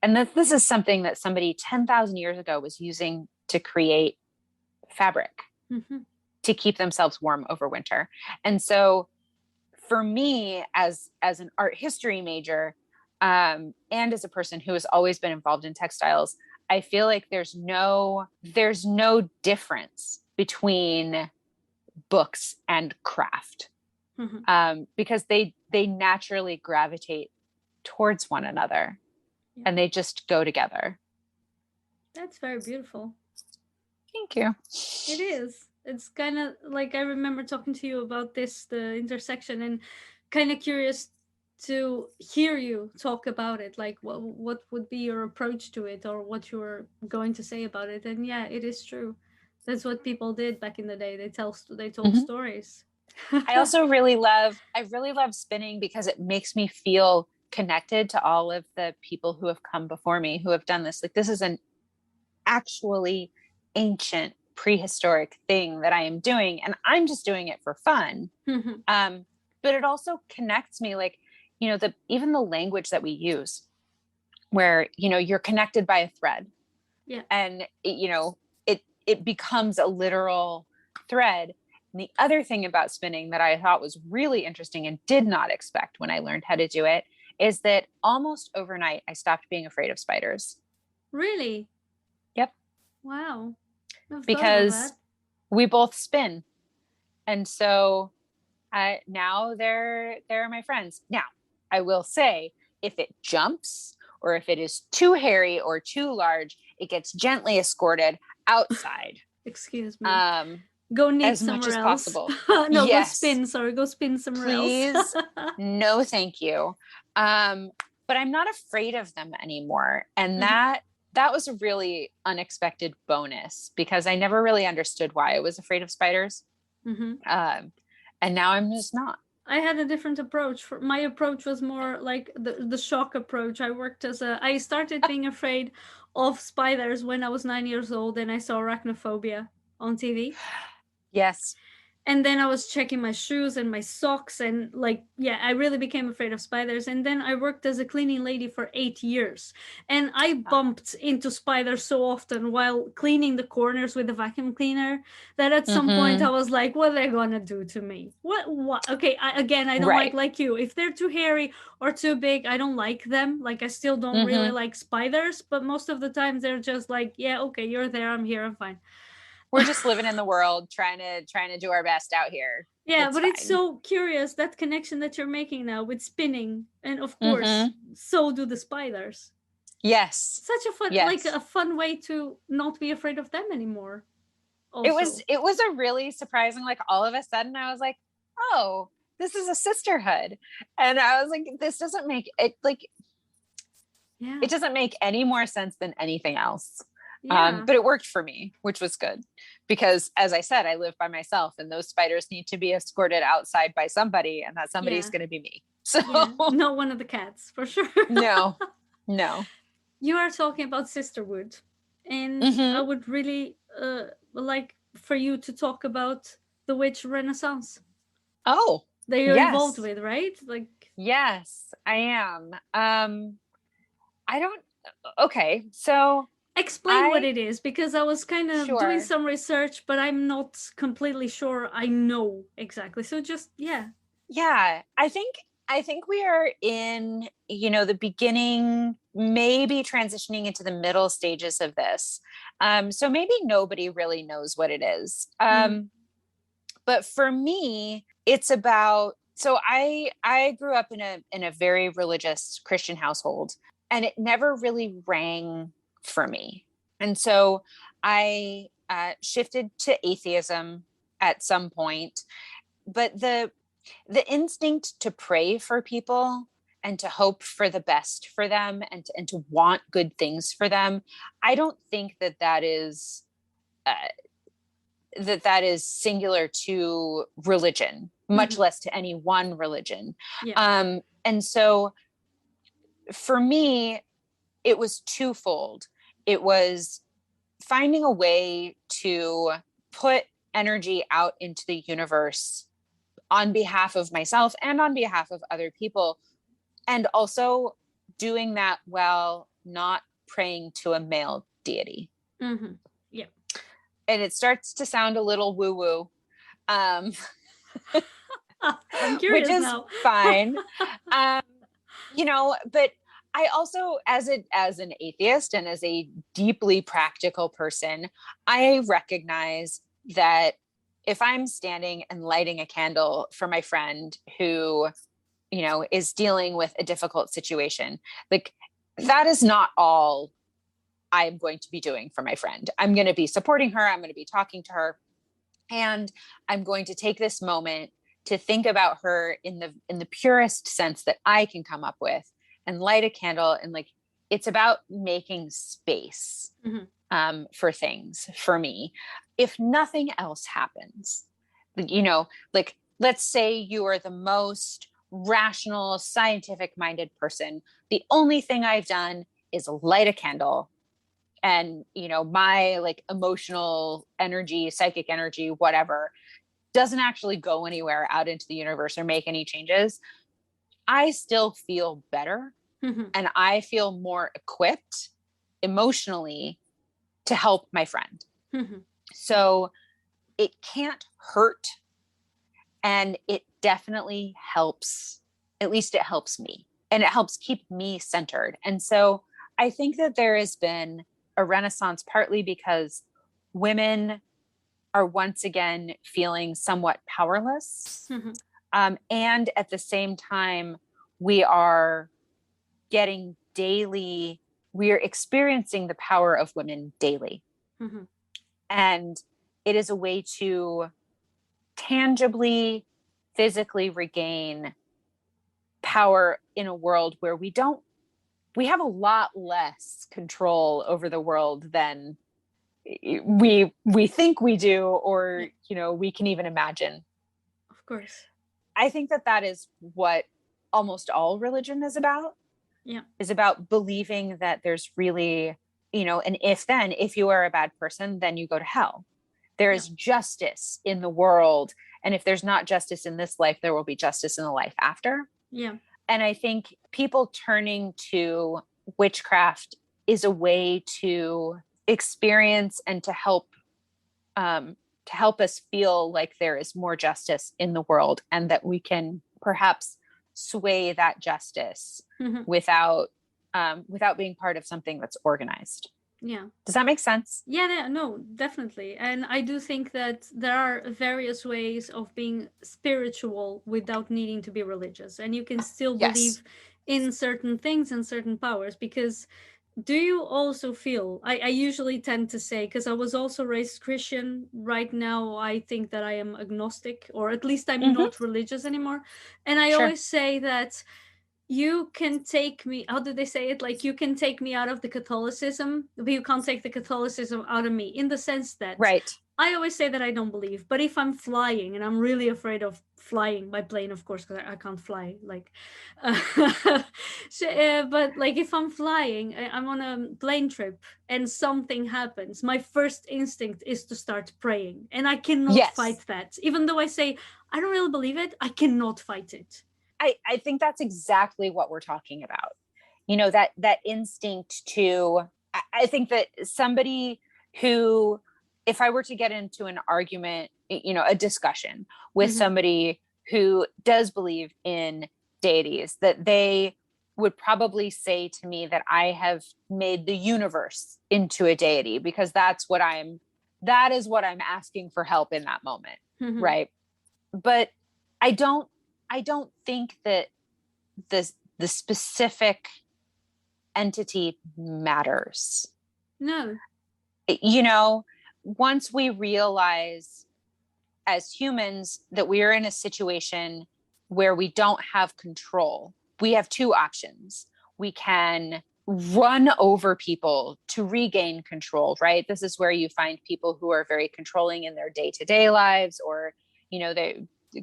And this is something that somebody 10,000 years ago was using to create fabric to keep themselves warm over winter. And so for me, as an art history major, and as a person who has always been involved in textiles, I feel like there's no difference between books and craft, because they naturally gravitate towards one another, and they just go together. That's very beautiful. Thank you. It is. It's kind of like, I remember talking to you about this, the intersection, and kind of curious to hear you talk about it. Like, what would be your approach to it, or what you were going to say about it? And yeah, it is true. That's what people did back in the day. They told stories. I also really love spinning because it makes me feel connected to all of the people who have come before me, who have done this. Like, this is an actually ancient prehistoric thing that I am doing, and I'm just doing it for fun. But it also connects me, like, even the language that we use, where, you're connected by a thread, and it becomes a literal thread. And the other thing about spinning that I thought was really interesting and did not expect when I learned how to do it is that almost overnight I stopped being afraid of spiders. Really? Yep. Wow. Because we both spin. And so now they're my friends. Now, I will say, if it jumps or if it is too hairy or too large, it gets gently escorted outside. Excuse me. Go knit as somewhere much as else. possible. No, yes. Go spin. Sorry, go spin somewhere Please. else. No, thank you. But I'm not afraid of them anymore. And that was a really unexpected bonus, because I never really understood why I was afraid of spiders. And now I'm just not. I had a different approach. My approach was more like the shock approach. I started being afraid of spiders when I was 9 years old, and I saw Arachnophobia on TV. Yes. And then I was checking my shoes and my socks, and I really became afraid of spiders. And then I worked as a cleaning lady for 8 years, and I bumped into spiders so often while cleaning the corners with the vacuum cleaner that at some point I was like, what are they gonna do to me? What? Okay, I don't like you. If they're too hairy or too big, I don't like them. Like, I still don't really like spiders, but most of the time they're just like, yeah, okay, you're there, I'm here, I'm fine. We're just living in the world, trying to do our best out here. Yeah, it's fine. It's so curious, that connection that you're making now with spinning, and of course, so do the spiders. Yes, such a fun, a fun way to not be afraid of them anymore. Also. It was a really surprising. Like, all of a sudden, I was like, oh, this is a sisterhood, and I was like, this doesn't make it it doesn't make any more sense than anything else. Yeah. But it worked for me, which was good, because, as I said, I live by myself, and those spiders need to be escorted outside by somebody, and that somebody's going to be me. So not one of the cats, for sure. No. You are talking about sisterhood, and I would really like for you to talk about the witch Renaissance. Oh, that you're involved with, right? Like, yes, I am. Okay, so explain what it is, because I was kind of doing some research, but I'm not completely sure I know exactly. So just, yeah. I think we are in, the beginning, maybe transitioning into the middle stages of this. So maybe nobody really knows what it is. But for me, it's about, so I grew up in a very religious Christian household, and it never really rang for me. And so I shifted to atheism at some point, but the instinct to pray for people and to hope for the best for them, and to want good things for them, I don't think that is that is singular to religion, much less to any one religion. And so for me, it was twofold. It was finding a way to put energy out into the universe on behalf of myself and on behalf of other people, and also doing that while not praying to a male deity. Mm-hmm. Yeah. And it starts to sound a little woo-woo, I'm which curious is now. fine. But I also, as an atheist and as a deeply practical person, I recognize that if I'm standing and lighting a candle for my friend who, is dealing with a difficult situation, like that is not all I'm going to be doing for my friend. I'm going to be supporting her. I'm going to be talking to her. And I'm going to take this moment to think about her in the purest sense that I can come up with, and light a candle. And like, it's about making space for things for me. If nothing else happens, like, let's say you are the most rational, scientific minded person. The only thing I've done is light a candle, and my like emotional energy, psychic energy, whatever, doesn't actually go anywhere out into the universe or make any changes. I still feel better, and I feel more equipped emotionally to help my friend. So it can't hurt, and it definitely helps. At least it helps me, and it helps keep me centered. And so I think that there has been a renaissance, partly because women are once again feeling somewhat powerless. And at the same time, we are experiencing the power of women daily. And it is a way to tangibly, physically regain power in a world where we have a lot less control over the world than we think we do, or we can even imagine. Of course. I think that is what almost all religion is about. Is about believing that there's really, an if you are a bad person, then you go to hell. There is justice in the world, and if there's not justice in this life, there will be justice in the life after. And I think people turning to witchcraft is a way to experience and to help us feel like there is more justice in the world, and that we can perhaps sway that justice without being part of something that's organized. Does that make sense? No, definitely. And I do think that there are various ways of being spiritual without needing to be religious, and you can still believe in certain things and certain powers. Because do you also feel, I usually tend to say, because I was also raised Christian, right now I think that I am agnostic, or at least I'm not religious anymore. And I always say that you can take me, how do they say it? Like, you can take me out of the Catholicism, but you can't take the Catholicism out of me, in the sense that I always say that I don't believe, but if I'm flying, and I'm really afraid of flying by plane, of course, because I can't fly, like, but like if I'm flying, I'm on a plane trip and something happens, my first instinct is to start praying, and I cannot fight that. Even though I say I don't really believe it, I cannot fight it. I think that's exactly what we're talking about. That instinct to, I think that somebody who, if I were to get into an argument, a discussion with somebody who does believe in deities, that they would probably say to me that I have made the universe into a deity, because that is what I'm asking for help in that moment. Right. But I don't think that the specific entity matters. No. Once we realize as humans that we are in a situation where we don't have control, we have two options. We can run over people to regain control, right? This is where you find people who are very controlling in their day-to-day lives, or,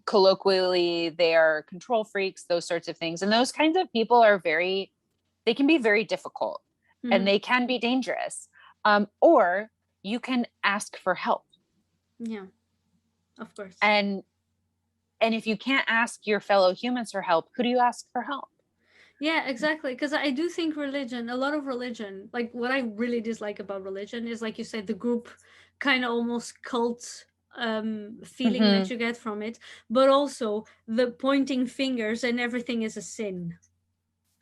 colloquially, they are control freaks, those sorts of things. And those kinds of people they can be very difficult, and they can be dangerous. Or you can ask for help. Yeah, of course. And if you can't ask your fellow humans for help, who do you ask for help? Yeah, exactly. Because I do think religion, a lot of religion, like what I really dislike about religion is, like you said, the group kind of almost cult feeling Hmm. that you get from it, but also the pointing fingers and everything is a sin.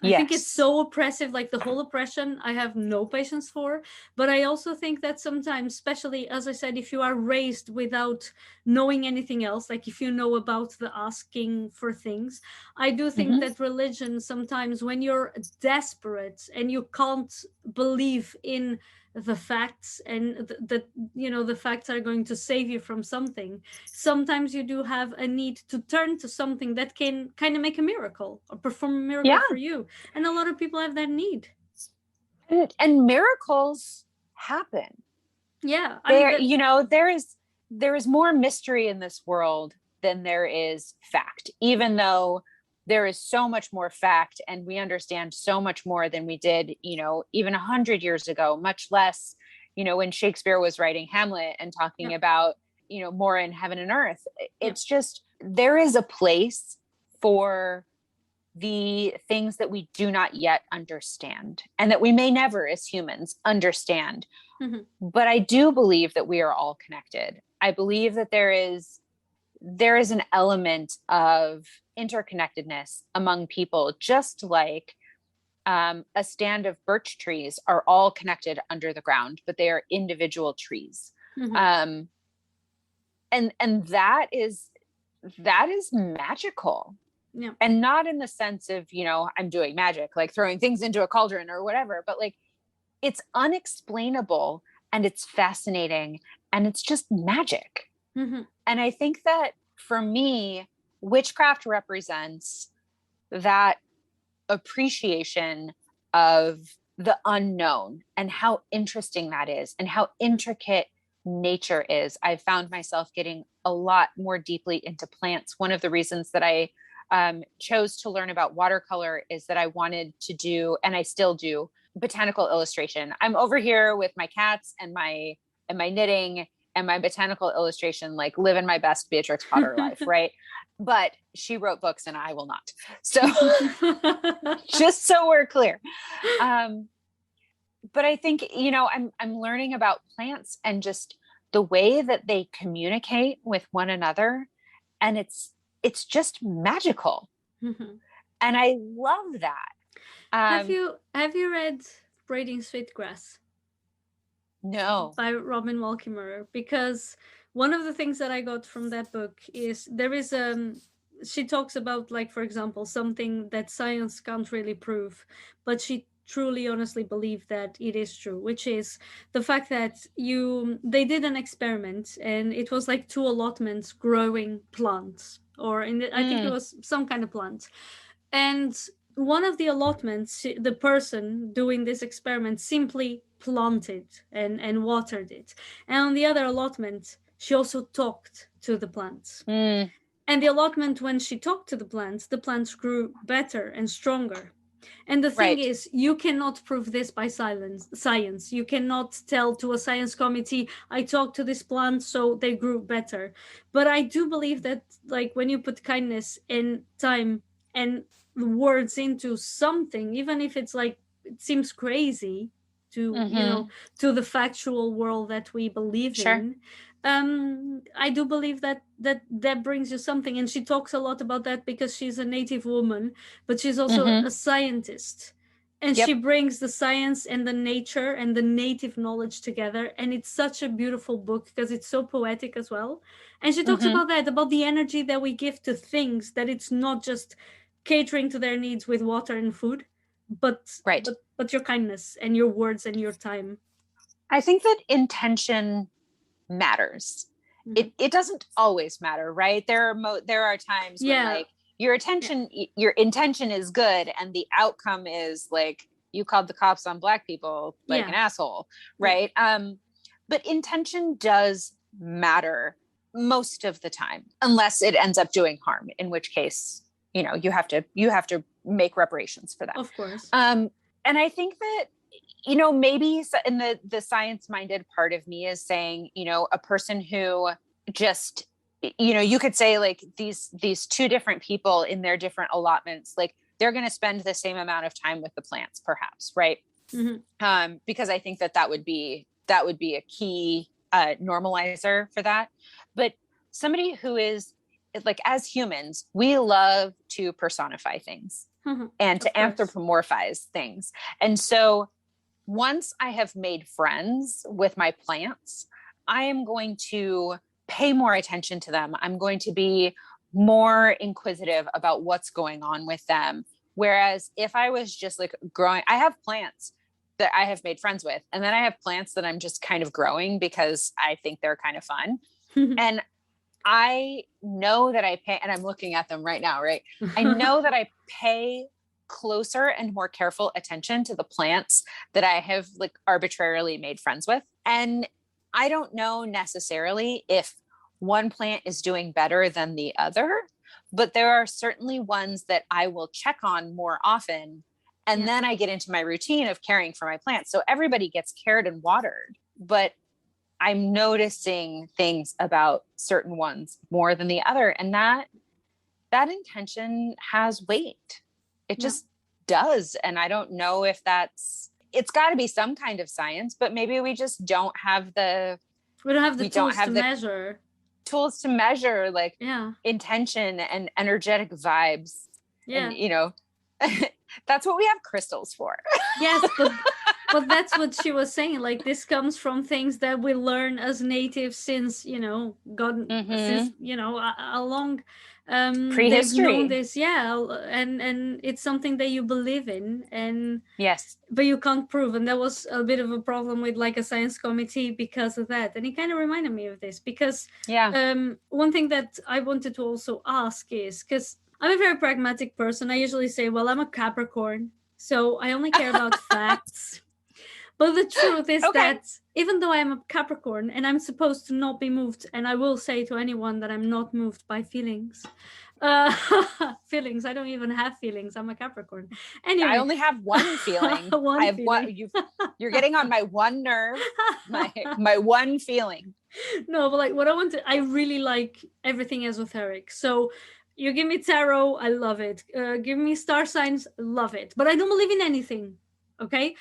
I think it's Yes. so oppressive, like the whole oppression, I have no patience for. But I also think that sometimes, especially as I said, if you are raised without knowing anything else, like if you know about the asking for things, I do think Hmm. that religion sometimes, when you're desperate and you can't believe in the facts and that, you know, the facts are going to save you from something, sometimes you do have a need to turn to something that can kind of make a miracle or perform a miracle Yeah. for you, and a lot of people have that need. And miracles happen. Yeah, I mean There, that. there is more mystery in this world than there is fact, even though there is so much more fact and we understand so much more than we did, even 100 years ago, much less, when Shakespeare was writing Hamlet and talking Yeah, about, more in heaven and earth. yeah. It's just, there is a place for the things that we do not yet understand and that we may never as humans understand. Hmm. But I do believe that we are all connected. I believe that there is an element of interconnectedness among people, just like a stand of birch trees are all connected under the ground, but they are individual trees. Hmm. Um, and that is magical, Yeah. and not in the sense of, I'm doing magic, like throwing things into a cauldron or whatever, but like it's unexplainable and it's fascinating and it's just magic. Hmm. And I think that for me, witchcraft represents that appreciation of the unknown and how interesting that is and how intricate nature is. I've found myself getting a lot more deeply into plants. One of the reasons that I chose to learn about watercolor is that I wanted to do, and I still do, botanical illustration. I'm over here with my cats and my knitting and my botanical illustration, like living my best Beatrix Potter life, right? But she wrote books and I will not. So just so we're clear. Um, but I think, I'm learning about plants and just the way that they communicate with one another. And it's just magical. Hmm. And I love that. Have you read Braiding Sweetgrass No. by Robin Wall Kimmerer? Because one of the things that I got from that book is there is she talks about, like, for example, something that science can't really prove, but she truly honestly believe that it is true, which is the fact that they did an experiment and it was like two allotments growing plants, or I think it Mm, was some kind of plant. And one of the allotments, the person doing this experiment simply planted and watered it. And on the other allotment, she also talked to the plants. mm, And the allotment, when she talked to the plants grew better and stronger. And the thing right. is, you cannot prove this by science. You cannot tell to a science committee, I talked to this plant, so they grew better. But I do believe that, like, when you put kindness and time and words into something, even if it's like, it seems crazy to, Mm-hmm. to the factual world that we believe Sure. in, I do believe that brings you something. And she talks a lot about that because she's a native woman, but she's also Mm-hmm. a scientist, and she Yep. brings the science and the nature and the native knowledge together, and it's such a beautiful book because it's so poetic as well. And she talks Mm-hmm. about that, about the energy that we give to things, that it's not just catering to their needs with water and food, but Right. but your kindness and your words and your time. I think that intention matters. Hmm. It doesn't always matter, right? There are times when, Yeah. like, your Yeah. intention is good and the outcome is like you called the cops on black people like Yeah. an asshole, Yeah. right? But intention does matter most of the time, unless it ends up doing harm, in which case, you have to make reparations for that. Of course. And I think that, maybe in the science minded part of me is saying, a person who just, you could say, like, these two different people in their different allotments, like, they're going to spend the same amount of time with the plants, perhaps. Right. Because I think that would be a key normalizer for that. But somebody who is like, as humans, we love to personify things and to anthropomorphize things. And so once I have made friends with my plants, I am going to pay more attention to them. I'm going to be more inquisitive about what's going on with them. Whereas if I was just like growing, I have plants that I have made friends with, and then I have plants that I'm just kind of growing because I think they're kind of fun. And I know that I pay, and I'm looking at them right now, right? I know that I pay closer and more careful attention to the plants that I have like arbitrarily made friends with. And I don't know necessarily if one plant is doing better than the other, but there are certainly ones that I will check on more often. And then I get into my routine of caring for my plants. So everybody gets cared and watered, but I'm noticing things about certain ones more than the other. And that intention has weight. It just does. And I don't know if it's got to be some kind of science, but maybe we just don't have the tools to measure like intention and energetic vibes. And, you know, that's what we have crystals for. Yes, but that's what she was saying. Like, this comes from things that we learn as natives since, you know, since, you know, a long prehistory. They've known this, and it's something that you believe in, and but you can't prove. And that was a bit of a problem with like a science committee because of that. And it kind of reminded me of this because one thing that I wanted to also ask is, because I'm a very pragmatic person. I usually say, well, I'm a Capricorn, so I only care about facts. But the truth is that even though I'm a Capricorn and I'm supposed to not be moved, and I will say to anyone that I'm not moved by feelings. Feelings. I don't even have feelings. I'm a Capricorn. Anyway, I only have one feeling. You're getting on my one nerve, my one feeling. No, but like what I really like everything esoteric. So you give me tarot, I love it. Give me star signs, love it. But I don't believe in anything. Okay?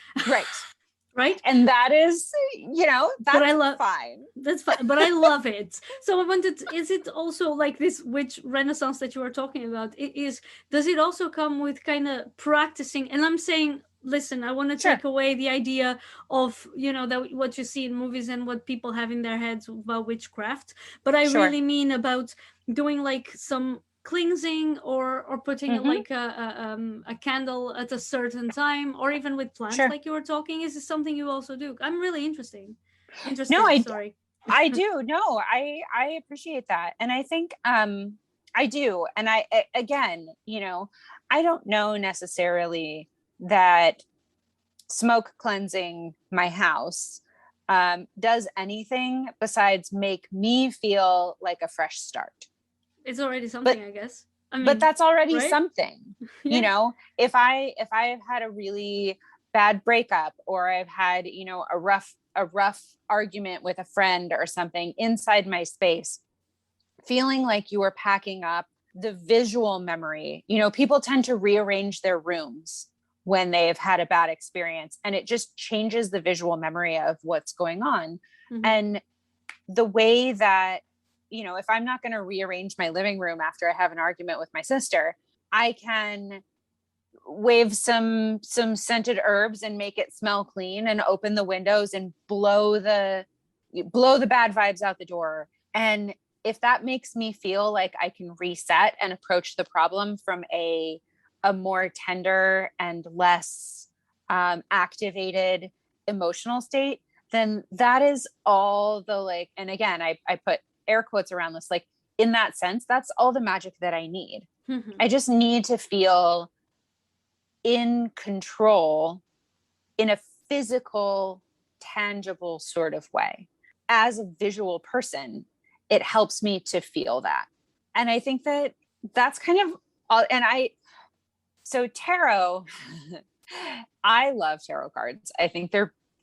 Right? And that is, you know, that's fine. That's fine. But I love it. So I wanted is it also like this witch renaissance that you were talking about? Does it also come with kind of practicing? And I'm saying, listen, I want to take away the idea of, you know, that what you see in movies and what people have in their heads about witchcraft. But I really mean about doing like some cleansing or putting like a candle at a certain time, or even with plants like you were talking. Is this something you also do? I'm really interested. No, I do. No, I appreciate that. And I think I do. And again, you know, I don't know necessarily that smoke cleansing my house does anything besides make me feel like a fresh start. It's already something, I guess. I mean, but that's already something. You know, if I have had a really bad breakup, or I've had, you know, a rough argument with a friend or something, inside my space, feeling like you are packing up the visual memory. You know, people tend to rearrange their rooms when they've had a bad experience, and it just changes the visual memory of what's going on. And the way that, you know, if I'm not going to rearrange my living room after I have an argument with my sister, I can wave some scented herbs and make it smell clean, and open the windows and blow the bad vibes out the door. And if that makes me feel like I can reset and approach the problem from a more tender and less activated emotional state, then that is all the like, and again, I put air quotes around this, like in that sense, that's all the magic that I need. I just need to feel in control in a physical, tangible sort of way. As a visual person, it helps me to feel that. And I think that that's kind of all. And so tarot, I love tarot cards. I think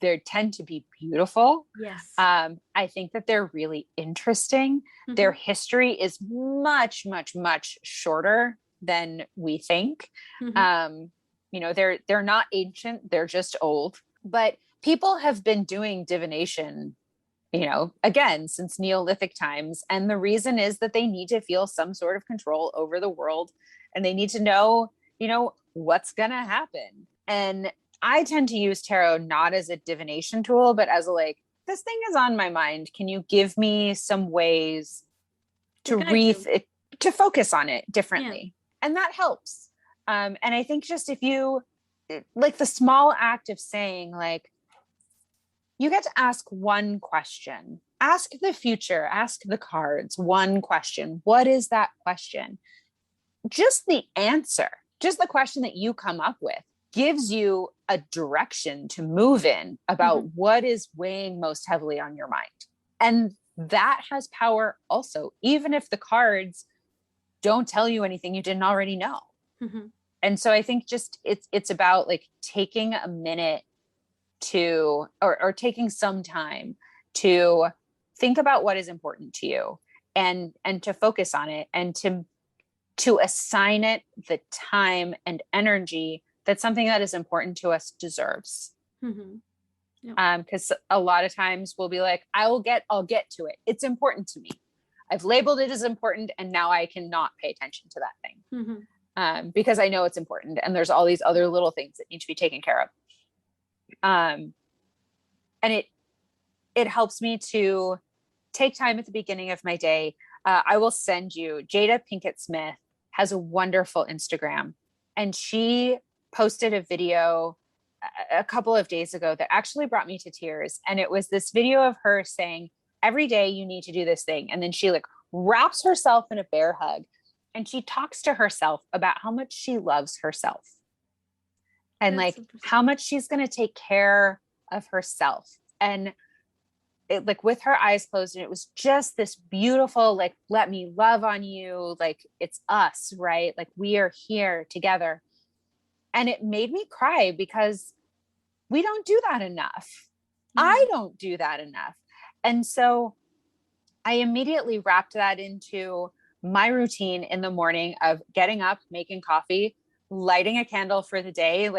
they tend to be beautiful. Yes. I think that they're really interesting. Their history is much, much, much shorter than we think. Mm-hmm. They're not ancient, they're just old. But people have been doing divination, again, since Neolithic times. And the reason is that they need to feel some sort of control over the world, and they need to know, what's going to happen. And I tend to use tarot not as a divination tool, but as a this thing is on my mind. Can you give me some ways to to focus on it differently? Yeah. And that helps. And I think just if you the small act of saying you get to ask one question, ask the future, ask the cards one question. What is that question? Just the answer, just the question that you come up with gives you a direction to move in about what is weighing most heavily on your mind. And that has power also, even if the cards don't tell you anything you didn't already know. Mm-hmm. And so I think just it's about taking a minute to, or taking some time to think about what is important to you and to focus on it, and to assign it the time and energy that something that is important to us deserves. Mm-hmm. Yeah. Because a lot of times we'll be like, I'll get to it. It's important to me. I've labeled it as important, and now I cannot pay attention to that thing. Mm-hmm. Because I know it's important, and there's all these other little things that need to be taken care of. And it helps me to take time at the beginning of my day. I will send you, Jada Pinkett Smith has a wonderful Instagram, and she posted a video a couple of days ago that actually brought me to tears. And it was this video of her saying, every day you need to do this thing. And then she wraps herself in a bear hug, and she talks to herself about how much she loves herself, and how much she's going to take care of herself. And it with her eyes closed, and it was just this beautiful, let me love on you. It's us, right? We are here together. And it made me cry, because we don't do that enough. Mm-hmm. I don't do that enough. And so I immediately wrapped that into my routine in the morning of getting up, making coffee, lighting a candle for the day.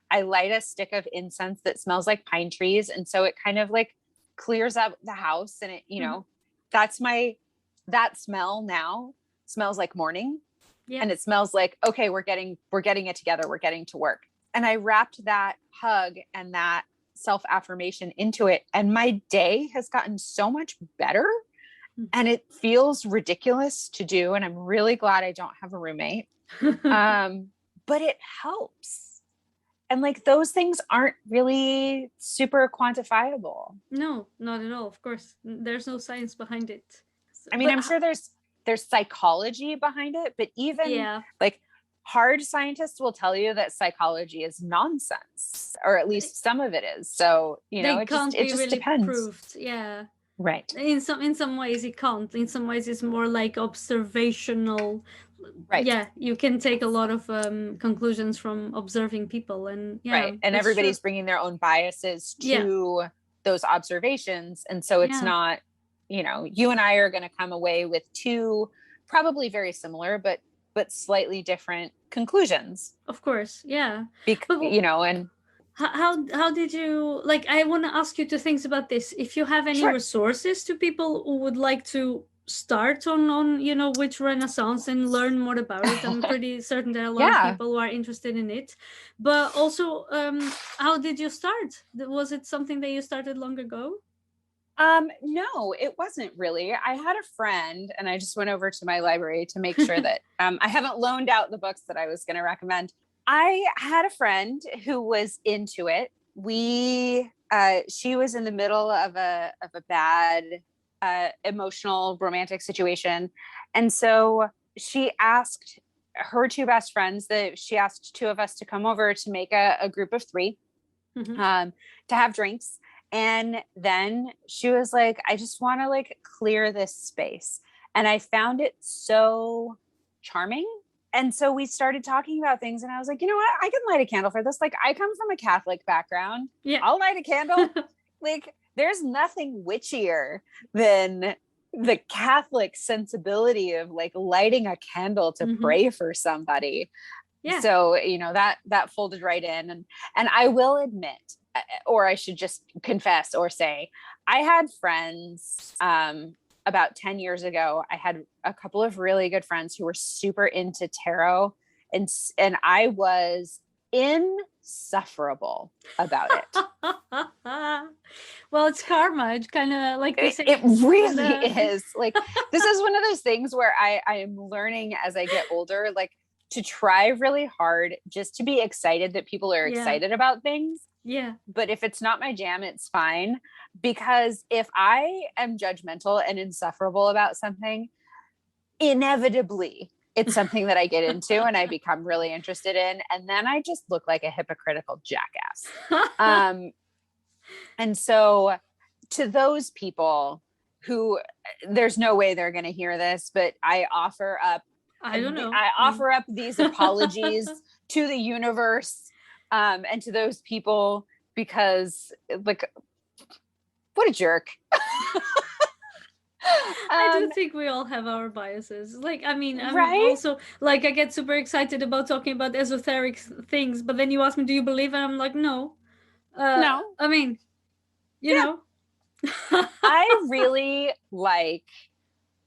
I light a stick of incense that smells like pine trees. And so it kind of clears up the house, and it, mm-hmm. That smell now smells like morning. Yeah. And it smells like, okay, we're getting it together. We're getting to work. And I wrapped that hug and that self-affirmation into it. And my day has gotten so much better, mm-hmm. and it feels ridiculous to do. And I'm really glad I don't have a roommate. But it helps. And those things aren't really super quantifiable. No, not at all. Of course, there's no science behind it. I mean, I'm sure there's psychology behind it, but even hard scientists will tell you that psychology is nonsense, or at least some of it is. So, it just really depends. Proved. Yeah. Right. In some ways it can't. In some ways it's more observational. Right. Yeah, you can take a lot of conclusions from observing people, and right. And everybody's bringing their own biases to those observations, and so it's not, you and I are going to come away with two probably very similar but slightly different conclusions. Of course, yeah. And how did you I want to ask you two things about this. If you have any resources to people who would like to start on witch Renaissance and learn more about it. I'm pretty certain there are a lot of people who are interested in it. But also, how did you start? Was it something that you started long ago? No, it wasn't really. I had a friend, and I just went over to my library to make sure that I haven't loaned out the books that I was going to recommend. I had a friend who was into it. She was in the middle of a bad emotional romantic situation. And so she asked her two best friends she asked two of us to come over to make a group of three, mm-hmm. To have drinks. And then she was like, I just want to clear this space. And I found it so charming. And so we started talking about things, and I was like, you know what? I can light a candle for this. I come from a Catholic background. Yeah. I'll light a candle. There's nothing witchier than the Catholic sensibility of like lighting a candle to pray for somebody. Yeah. So, that folded right in. And I will admit, or I should just confess or say, I had friends, about 10 years ago, I had a couple of really good friends who were super into tarot, and I was insufferable about it. Well, it's karma. It's kind of like they say. It really is. Like, this is one of those things where I am learning as I get older, like, to try really hard just to be excited that people are excited about things. Yeah. But if it's not my jam, it's fine. Because if I am judgmental and insufferable about something, inevitably it's something that I get into and I become really interested in. And then I just look like a hypocritical jackass. And so to those people who, there's no way they're going to hear this, but I offer up, I don't know. I offer up these apologies to the universe, and to those people, because like, what a jerk. I do think we all have our biases. Like, I mean, I'm right? also like, I get super excited about talking about esoteric things, but then you ask me, do you believe? And I'm like, no. No. I mean, you know. I really like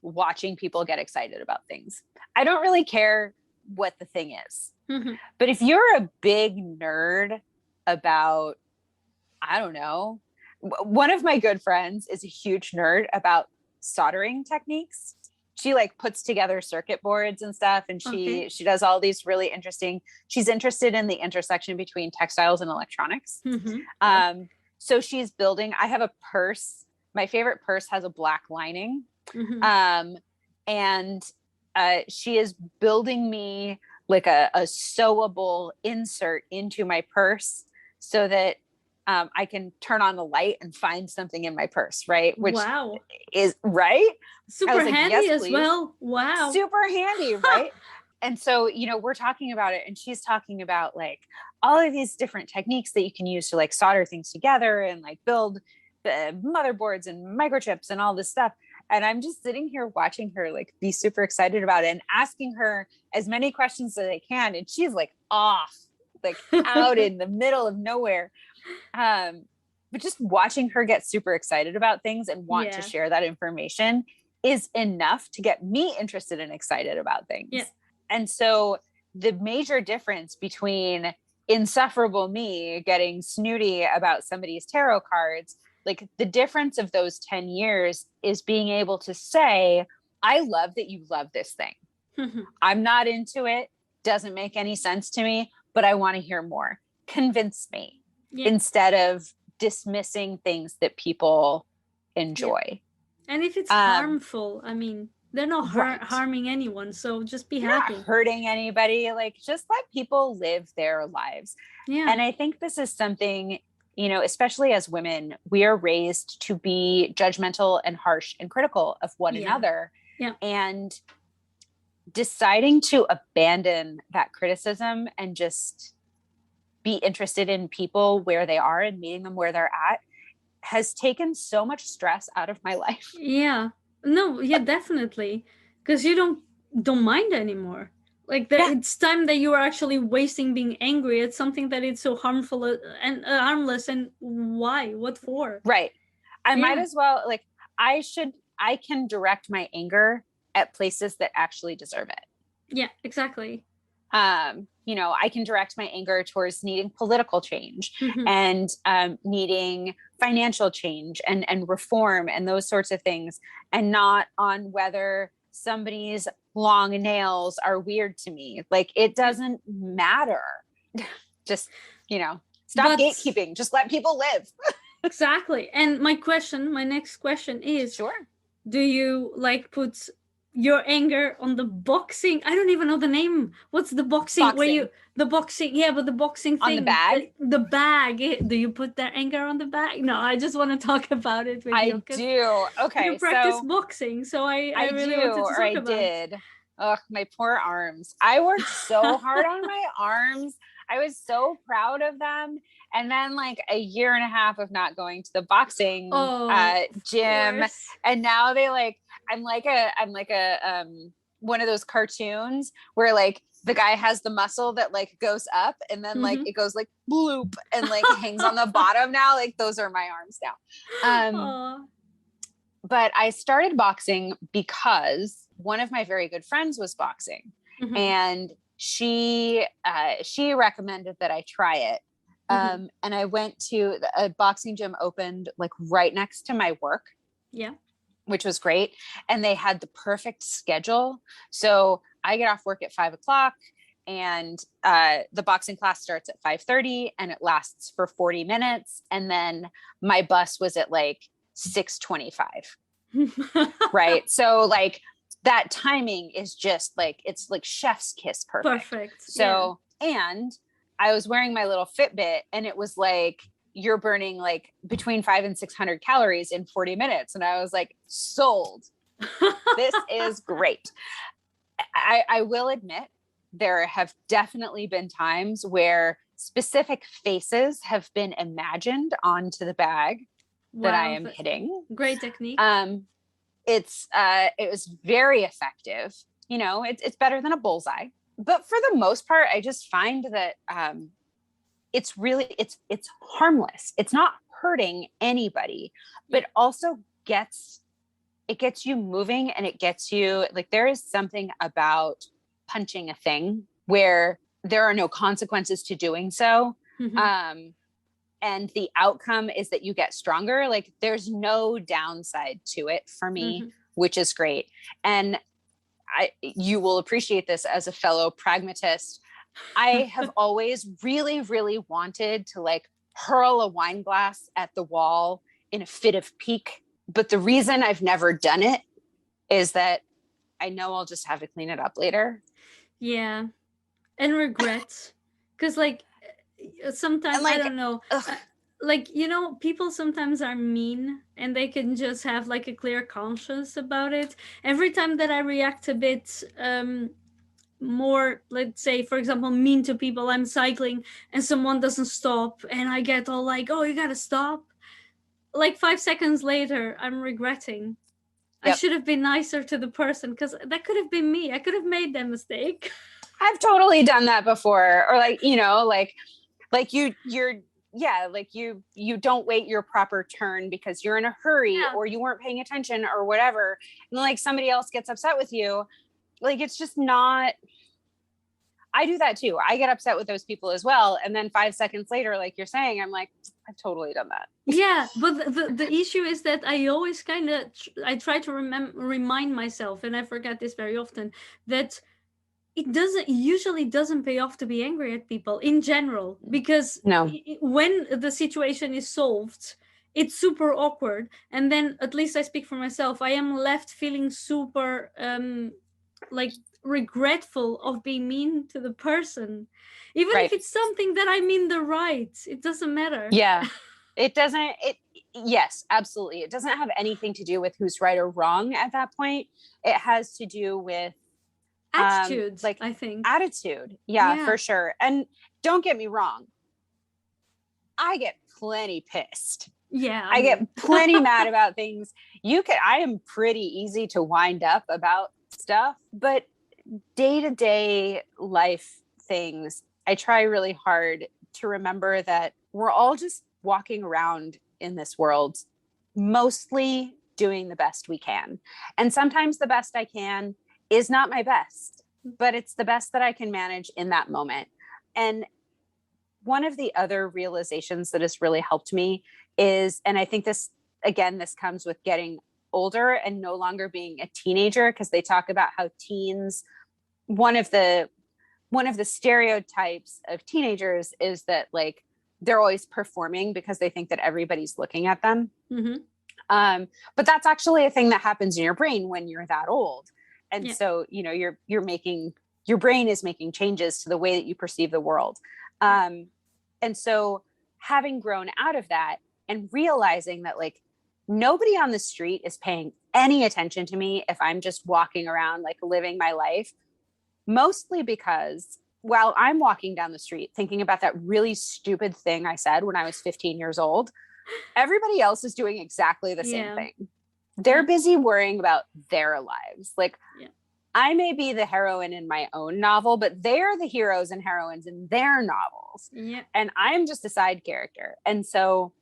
watching people get excited about things. I don't really care what the thing is. But if you're a big nerd about, I don't know, one of my good friends is a huge nerd about soldering techniques. She like puts together circuit boards and stuff, and she does all these really interesting, she's interested in the intersection between textiles and electronics. So she's building, I have a purse. My favorite purse has a black lining. And she is building me like a sewable insert into my purse so that I can turn on the light and find something in my purse, right? Which is right. Super handy as well. Wow. Super handy, right? And so, we're talking about it, and she's talking about like all of these different techniques that you can use to like solder things together and like build motherboards and microchips and all this stuff. And I'm just sitting here watching her like be super excited about it and asking her as many questions as I can. And she's like off, like out in the middle of nowhere. But just watching her get super excited about things and want to share that information is enough to get me interested and excited about things. Yeah. And so the major difference between insufferable me getting snooty about somebody's tarot cards, like the difference of those 10 years is being able to say, I love that you love this thing. I'm not into it. Doesn't make any sense to me, but I want to hear more. Convince me instead of dismissing things that people enjoy. And if it's harmful, I mean, they're not harming anyone. So just be happy. Not hurting anybody. Like, just let people live their lives. Yeah. And I think this is something, especially as women, we are raised to be judgmental and harsh and critical of one another. Yeah. And deciding to abandon that criticism and just be interested in people where they are and meeting them where they're at has taken so much stress out of my life. Yeah. No, definitely. Because you don't mind anymore. Like it's time that you are actually wasting being angry at something that is so harmful and harmless. And why? What for? Right. I might as well, like, I can direct my anger at places that actually deserve it. Yeah, exactly. I can direct my anger towards needing political change and needing financial change and reform and those sorts of things, and not on whether somebody's long nails are weird to me. Like, it doesn't matter. Just, stop gatekeeping. Just let people live. Exactly. And my next question is, sure, do you like put your anger on the boxing? I don't even know the name. What's the boxing? Where you the boxing? Yeah, but the boxing thing on the bag. The bag. Do you put that anger on the bag? No, I just want to talk about it with you. I do. Okay, you practice boxing, so I really wanted to talk about. I did. Ugh, my poor arms. I worked so hard on my arms. I was so proud of them. And then like a year and a half of not going to the boxing gym. And now they like, I'm like a one of those cartoons where like the guy has the muscle that like goes up and then like it goes like bloop and like hangs on the bottom now. Like those are my arms now. But I started boxing because one of my very good friends was boxing, and she recommended that I try it. And I went to a boxing gym opened like right next to my work. Yeah. Which was great. And they had the perfect schedule. So I get off work at 5:00 and the boxing class starts at 5:30 and it lasts for 40 minutes. And then my bus was at like 6:25. Right. So like that timing is just like, it's like chef's kiss perfect. So, and I was wearing my little Fitbit and it was like, you're burning like between 500 and 600 calories in 40 minutes. And I was like, sold. This is great. I will admit there have definitely been times where specific faces have been imagined onto the bag that I am hitting. Great technique. It was very effective. You know, it's better than a bullseye, but for the most part, I just find that, it's really, it's harmless. It's not hurting anybody, but also gets you moving, and it gets you like, there is something about punching a thing where there are no consequences to doing so. And the outcome is that you get stronger. Like there's no downside to it for me, which is great. And you will appreciate this as a fellow pragmatist. I have always really, really wanted to like hurl a wine glass at the wall in a fit of pique. But the reason I've never done it is that I know I'll just have to clean it up later. Yeah. And regret. Because like sometimes, I don't know, like, you know, people sometimes are mean and they can just have like a clear conscience about it. Every time that I react a bit more, let's say, for example, mean to people, I'm cycling and someone doesn't stop and I get all like, oh, you gotta stop. Like 5 seconds later, I'm regretting. Yep. I should have been nicer to the person because that could have been me. I could have made that mistake. I've totally done that before. Or like, you know, like you don't wait your proper turn because you're in a hurry or you weren't paying attention or whatever. And like somebody else gets upset with you. Like, it's just not, I do that too. I get upset with those people as well. And then 5 seconds later, like you're saying, I'm like, I've totally done that. Yeah. But the issue is that I always I try to remind myself, and I forget this very often, that it usually doesn't pay off to be angry at people in general, because when the situation is solved, it's super awkward. And then, at least I speak for myself, I am left feeling super like regretful of being mean to the person, even if it's something that I mean the right. It doesn't matter. Yeah. Yes, absolutely. It doesn't have anything to do with who's right or wrong at that point. It has to do with attitude, I think. Attitude. Yeah, for sure. And don't get me wrong, I get plenty pissed. Yeah. I get plenty mad about things. I am pretty easy to wind up about stuff, but day-to-day life things, I try really hard to remember that we're all just walking around in this world, mostly doing the best we can. And sometimes the best I can is not my best, but it's the best that I can manage in that moment. And one of the other realizations that has really helped me is, and I think this comes with getting older and no longer being a teenager, because they talk about how teens, one of the stereotypes of teenagers is that like they're always performing because they think that everybody's looking at them. But that's actually a thing that happens in your brain when you're that old. And so, you know, your brain is making changes to the way that you perceive the world. And so having grown out of that and realizing that like nobody on the street is paying any attention to me if I'm just walking around, like living my life, mostly because while I'm walking down the street thinking about that really stupid thing I said when I was 15 years old, everybody else is doing exactly the same thing. They're busy worrying about their lives. Like, Yeah. I may be the heroine in my own novel, but they're the heroes and heroines in their novels. Yeah. And I'm just a side character. And so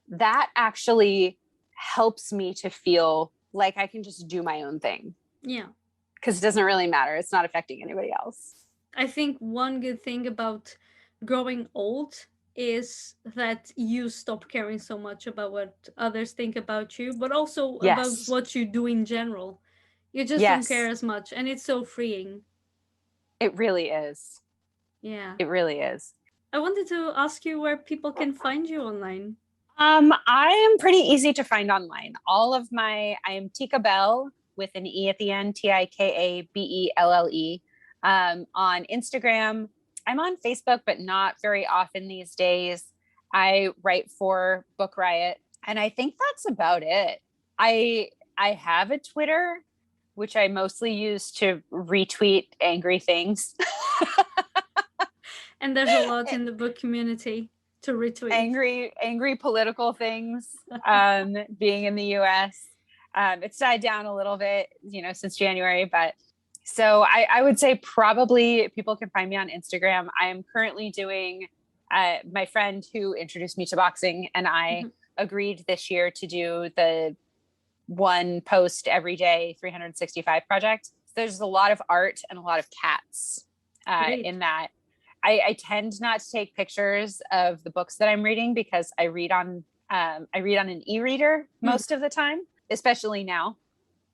that actually helps me to feel like I can just do my own thing. Yeah. Because it doesn't really matter. It's not affecting anybody else. I think one good thing about growing old is that you stop caring so much about what others think about you, but also about Yes. what you do in general. You just don't Yes. care as much, and it's so freeing. It really is. Yeah. It really is. I wanted to ask you where people can find you online. I am pretty easy to find online. I am Tika Bell with an E at the end, TIKABELLE. On Instagram. I'm on Facebook, but not very often these days. I write for Book Riot, and I think that's about it. I have a Twitter, which I mostly use to retweet angry things. And there's a lot in the book community to retweet. Angry political things, being in the US. It's died down a little bit, since January, but so I would say probably people can find me on Instagram. I am currently doing, my friend who introduced me to boxing and I agreed this year to do the one post every day 365 project. So there's a lot of art and a lot of cats in that. I tend not to take pictures of the books that I'm reading because I read on an e-reader most of the time, especially now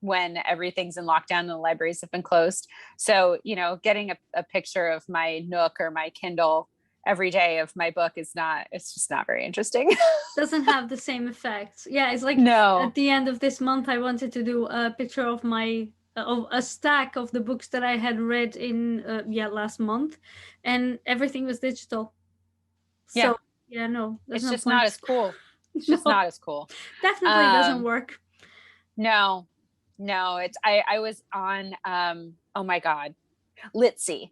when everything's in lockdown and the libraries have been closed. So, getting a picture of my Nook or my Kindle every day of my book it's just not very interesting. Doesn't have the same effect. Yeah, it's like no. At the end of this month, I wanted to do a picture of of a stack of the books that I had read in last month, and everything was digital. So no, it's just not as cool. It's just not as cool. Definitely doesn't work. No, I was on, oh my God, Litzy.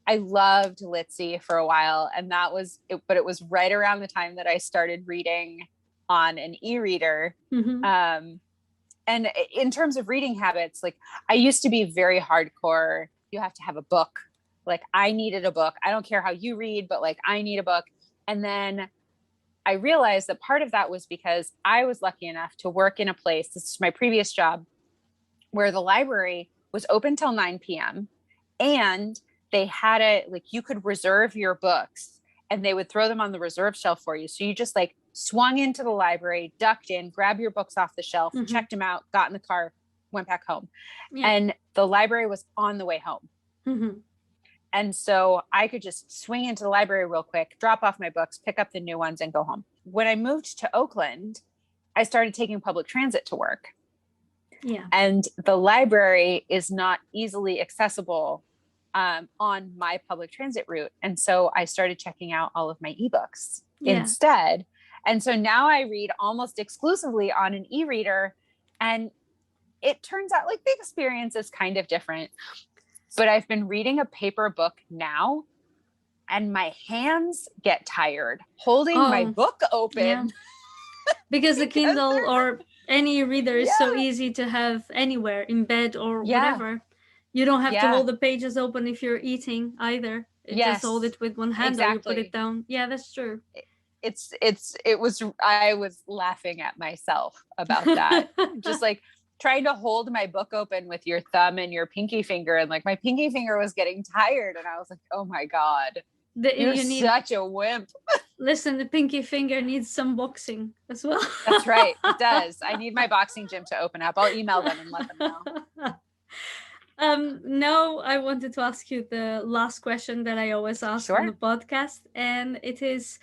I loved Litzy for a while, and that was it, but it was right around the time that I started reading on an e-reader. And in terms of reading habits, like I used to be very hardcore. You have to have a book. Like I needed a book. I don't care how you read, but like I need a book. And then I realized that part of that was because I was lucky enough to work in a place, this is my previous job, where the library was open till 9 p.m. and they had it like you could reserve your books and they would throw them on the reserve shelf for you. So you just like swung into the library, ducked in, grabbed your books off the shelf, checked them out, got in the car, went back home. Yeah. And the library was on the way home. And so I could just swing into the library real quick, drop off my books, pick up the new ones and go home. When I moved to Oakland, I started taking public transit to work. Yeah. And the library is not easily accessible on my public transit route. And so I started checking out all of my ebooks instead. And so now I read almost exclusively on an e-reader, and it turns out like the experience is kind of different. But I've been reading a paper book now, and my hands get tired holding my book open. Yeah. Because the Kindle or any reader is so easy to have anywhere, in bed or whatever. You don't have to hold the pages open if you're eating either. Just hold it with one hand or you put it down. Yeah, that's true. I was laughing at myself about that. Just like trying to hold my book open with your thumb and your pinky finger, and like my pinky finger was getting tired, and I was like, oh my God, you're such a wimp. Listen, the pinky finger needs some boxing as well. That's right, it does. I need my boxing gym to open up. I'll email them and let them know. Now I wanted to ask you the last question that I always ask on the podcast, and it is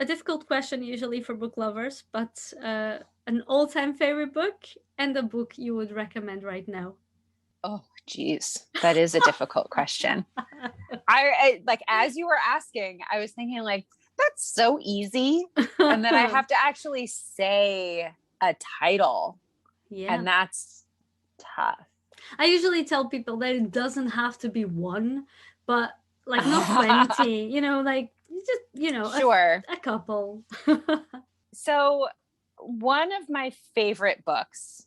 a difficult question usually for book lovers, but an all-time favorite book and a book you would recommend right now. Oh, geez, that is a difficult question. I like, as you were asking, I was thinking like, that's so easy. And then I have to actually say a title. Yeah. And that's tough. I usually tell people that it doesn't have to be one, but like not 20, like just, a couple. So one of my favorite books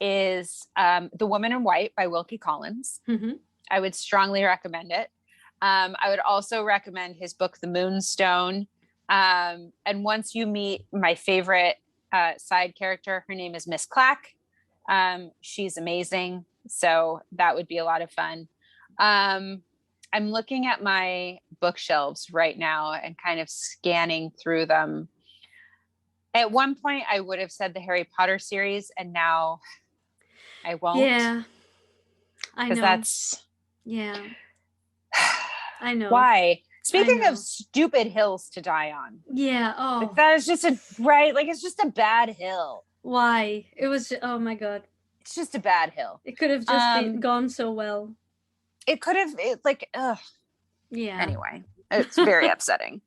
is The Woman in White by Wilkie Collins. Mm-hmm. I would strongly recommend it. I would also recommend his book, The Moonstone. And once you meet my favorite side character, her name is Miss Clack. She's amazing. So that would be a lot of fun. I'm looking at my bookshelves right now and kind of scanning through them. At one point, I would have said the Harry Potter series, and now I won't. Yeah, I know. Because that's... Yeah, I know. Why? Speaking of stupid hills to die on. Yeah, oh. Like, that is just it's just a bad hill. Why? It was, oh my God. It's just a bad hill. It could have just gone so well. It could have, ugh. Yeah. Anyway, it's very upsetting.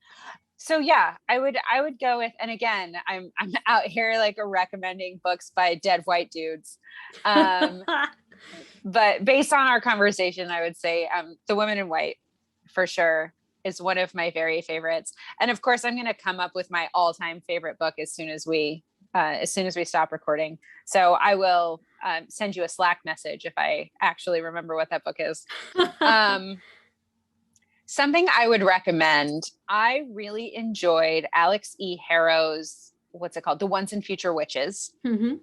So yeah, I would go with, and again, I'm out here like recommending books by dead white dudes. But based on our conversation, I would say The Woman in White for sure is one of my very favorites. And of course, I'm going to come up with my all-time favorite book as soon as we stop recording. So I will send you a Slack message if I actually remember what that book is. Something I would recommend. I really enjoyed Alix E. Harrow's, what's it called? The Once and Future Witches. Mm-hmm.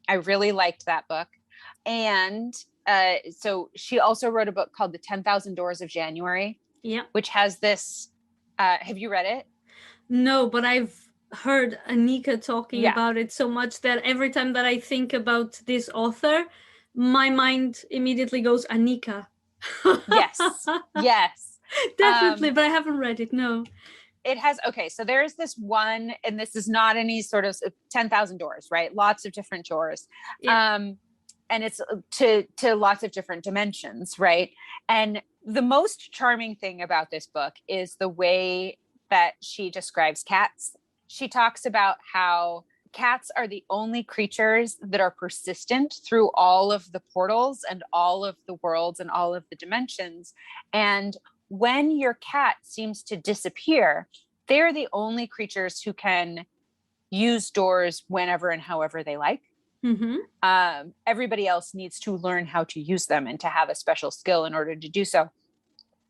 I really liked that book. And so she also wrote a book called The 10,000 Doors of January. Yeah. Which has this, have you read it? No, but I've heard Anika talking about it so much that every time that I think about this author, my mind immediately goes Anika. Yes. Definitely, but I haven't read it, no. It has, okay, so there's this one, and this is not any sort of 10,000 doors, right? Lots of different doors. Yeah. And it's to lots of different dimensions, right? And the most charming thing about this book is the way that she describes cats. She talks about how cats are the only creatures that are persistent through all of the portals and all of the worlds and all of the dimensions. And when your cat seems to disappear, they're the only creatures who can use doors whenever and however they like. Mm-hmm. Everybody else needs to learn how to use them and to have a special skill in order to do so.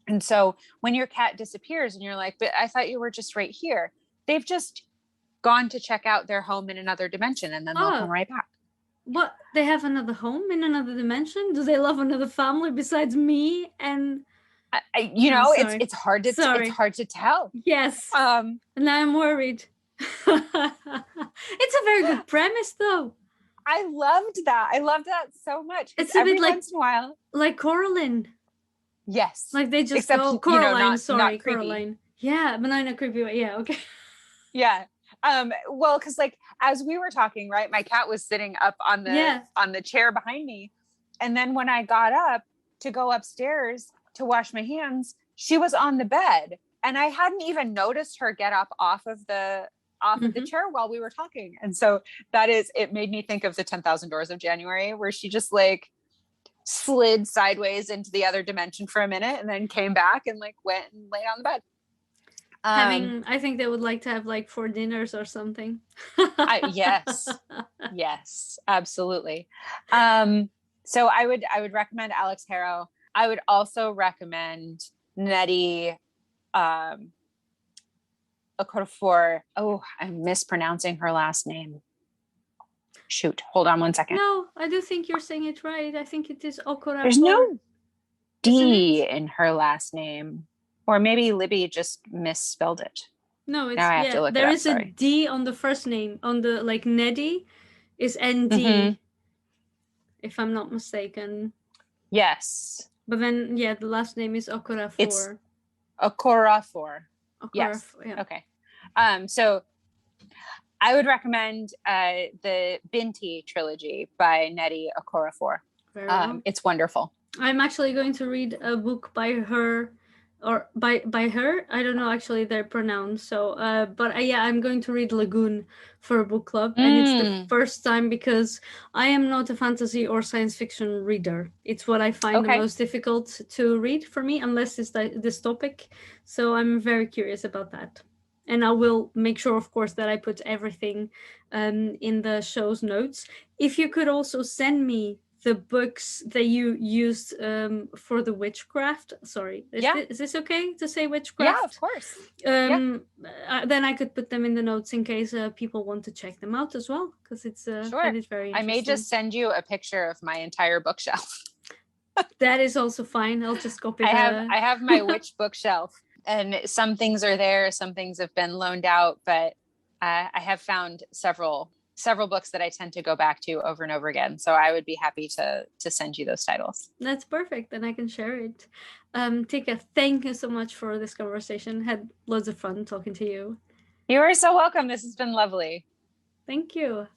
And so when your cat disappears and you're like, but I thought you were just right here, they've just gone to check out their home in another dimension, and then they'll come right back. What? They have another home in another dimension? Do they love another family besides me? And it's hard to it's hard to tell. Yes. And I'm worried. It's a very good premise, though. I loved that. I loved that so much. It's a bit like once in a while, like Coraline. Yes. Like they just go Coraline. Not Coraline. Yeah, but not in a creepy way. Yeah. Okay. Yeah. Well, because like as we were talking, right, my cat was sitting up on the chair behind me, and then when I got up to go upstairs to wash my hands, she was on the bed, and I hadn't even noticed her get up off of the chair while we were talking. And so it made me think of the 10,000 Doors of January, where she just like slid sideways into the other dimension for a minute and then came back and like went and laid on the bed. I think they would like to have like 4 dinners or something. Yes, absolutely. So I would recommend Alix Harrow. I would also recommend Nnedi, Okorafor. Oh, I'm mispronouncing her last name. Shoot, hold on one second. No, I do think you're saying it right. I think it is Okorafor. There's no D in her last name. Or maybe Libby just misspelled it. No, it's there is a D on the first name. On the like Nnedi is ND, if I'm not mistaken. Yes. But then the last name is Okorafor. It's Okorafor. Yes. Yeah. Okay. So I would recommend the Binti trilogy by Nnedi Okorafor. Very well. It's wonderful. I'm actually going to read a book by her. Or by her, I don't know actually their pronouns. So, I'm going to read Lagoon for a book club, and it's the first time because I am not a fantasy or science fiction reader. It's what I find the most difficult to read for me, unless it's this topic. So I'm very curious about that. And I will make sure, of course, that I put everything in the show's notes. If you could also send me the books that you used for the witchcraft. Sorry, is this okay to say witchcraft? Yeah, of course. Yeah. Then I could put them in the notes in case people want to check them out as well, because it's Sure. that is very interesting. I may just send you a picture of my entire bookshelf. That is also fine. I'll just copy. I have my witch bookshelf, and some things are there, some things have been loaned out, but I have found several books that I tend to go back to over and over again. So I would be happy to send you those titles. That's perfect. Then I can share it. Tika, thank you so much for this conversation. Had loads of fun talking to you. You are so welcome. This has been lovely. Thank you.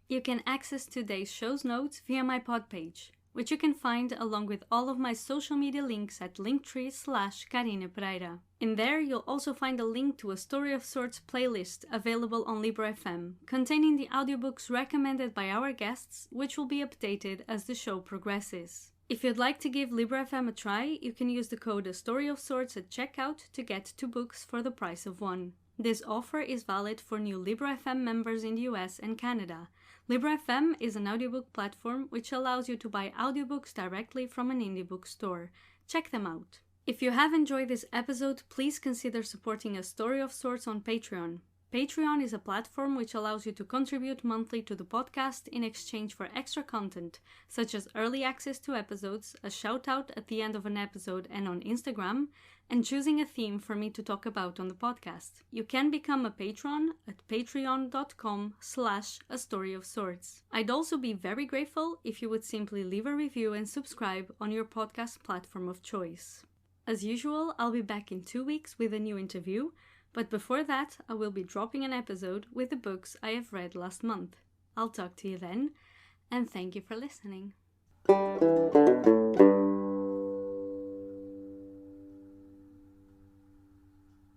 You can access today's show's notes via my pod page, which you can find along with all of my social media links at linktree/Karine Pereira. In there, you'll also find a link to a Story of Sorts playlist available on Libro FM, containing the audiobooks recommended by our guests, which will be updated as the show progresses. If you'd like to give Libro FM a try, you can use the code A Story of Sorts at checkout to get 2 books for the price of 1. This offer is valid for new Libro FM members in the US and Canada. Libro FM is an audiobook platform which allows you to buy audiobooks directly from an indie bookstore. Check them out. If you have enjoyed this episode, please consider supporting A Story of Sorts on Patreon. Patreon is a platform which allows you to contribute monthly to the podcast in exchange for extra content, such as early access to episodes, a shout-out at the end of an episode and on Instagram, and choosing a theme for me to talk about on the podcast. You can become a patron at patreon.com/A Story of Sorts. I'd also be very grateful if you would simply leave a review and subscribe on your podcast platform of choice. As usual, I'll be back in 2 weeks with a new interview, but before that, I will be dropping an episode with the books I have read last month. I'll talk to you then, and thank you for listening.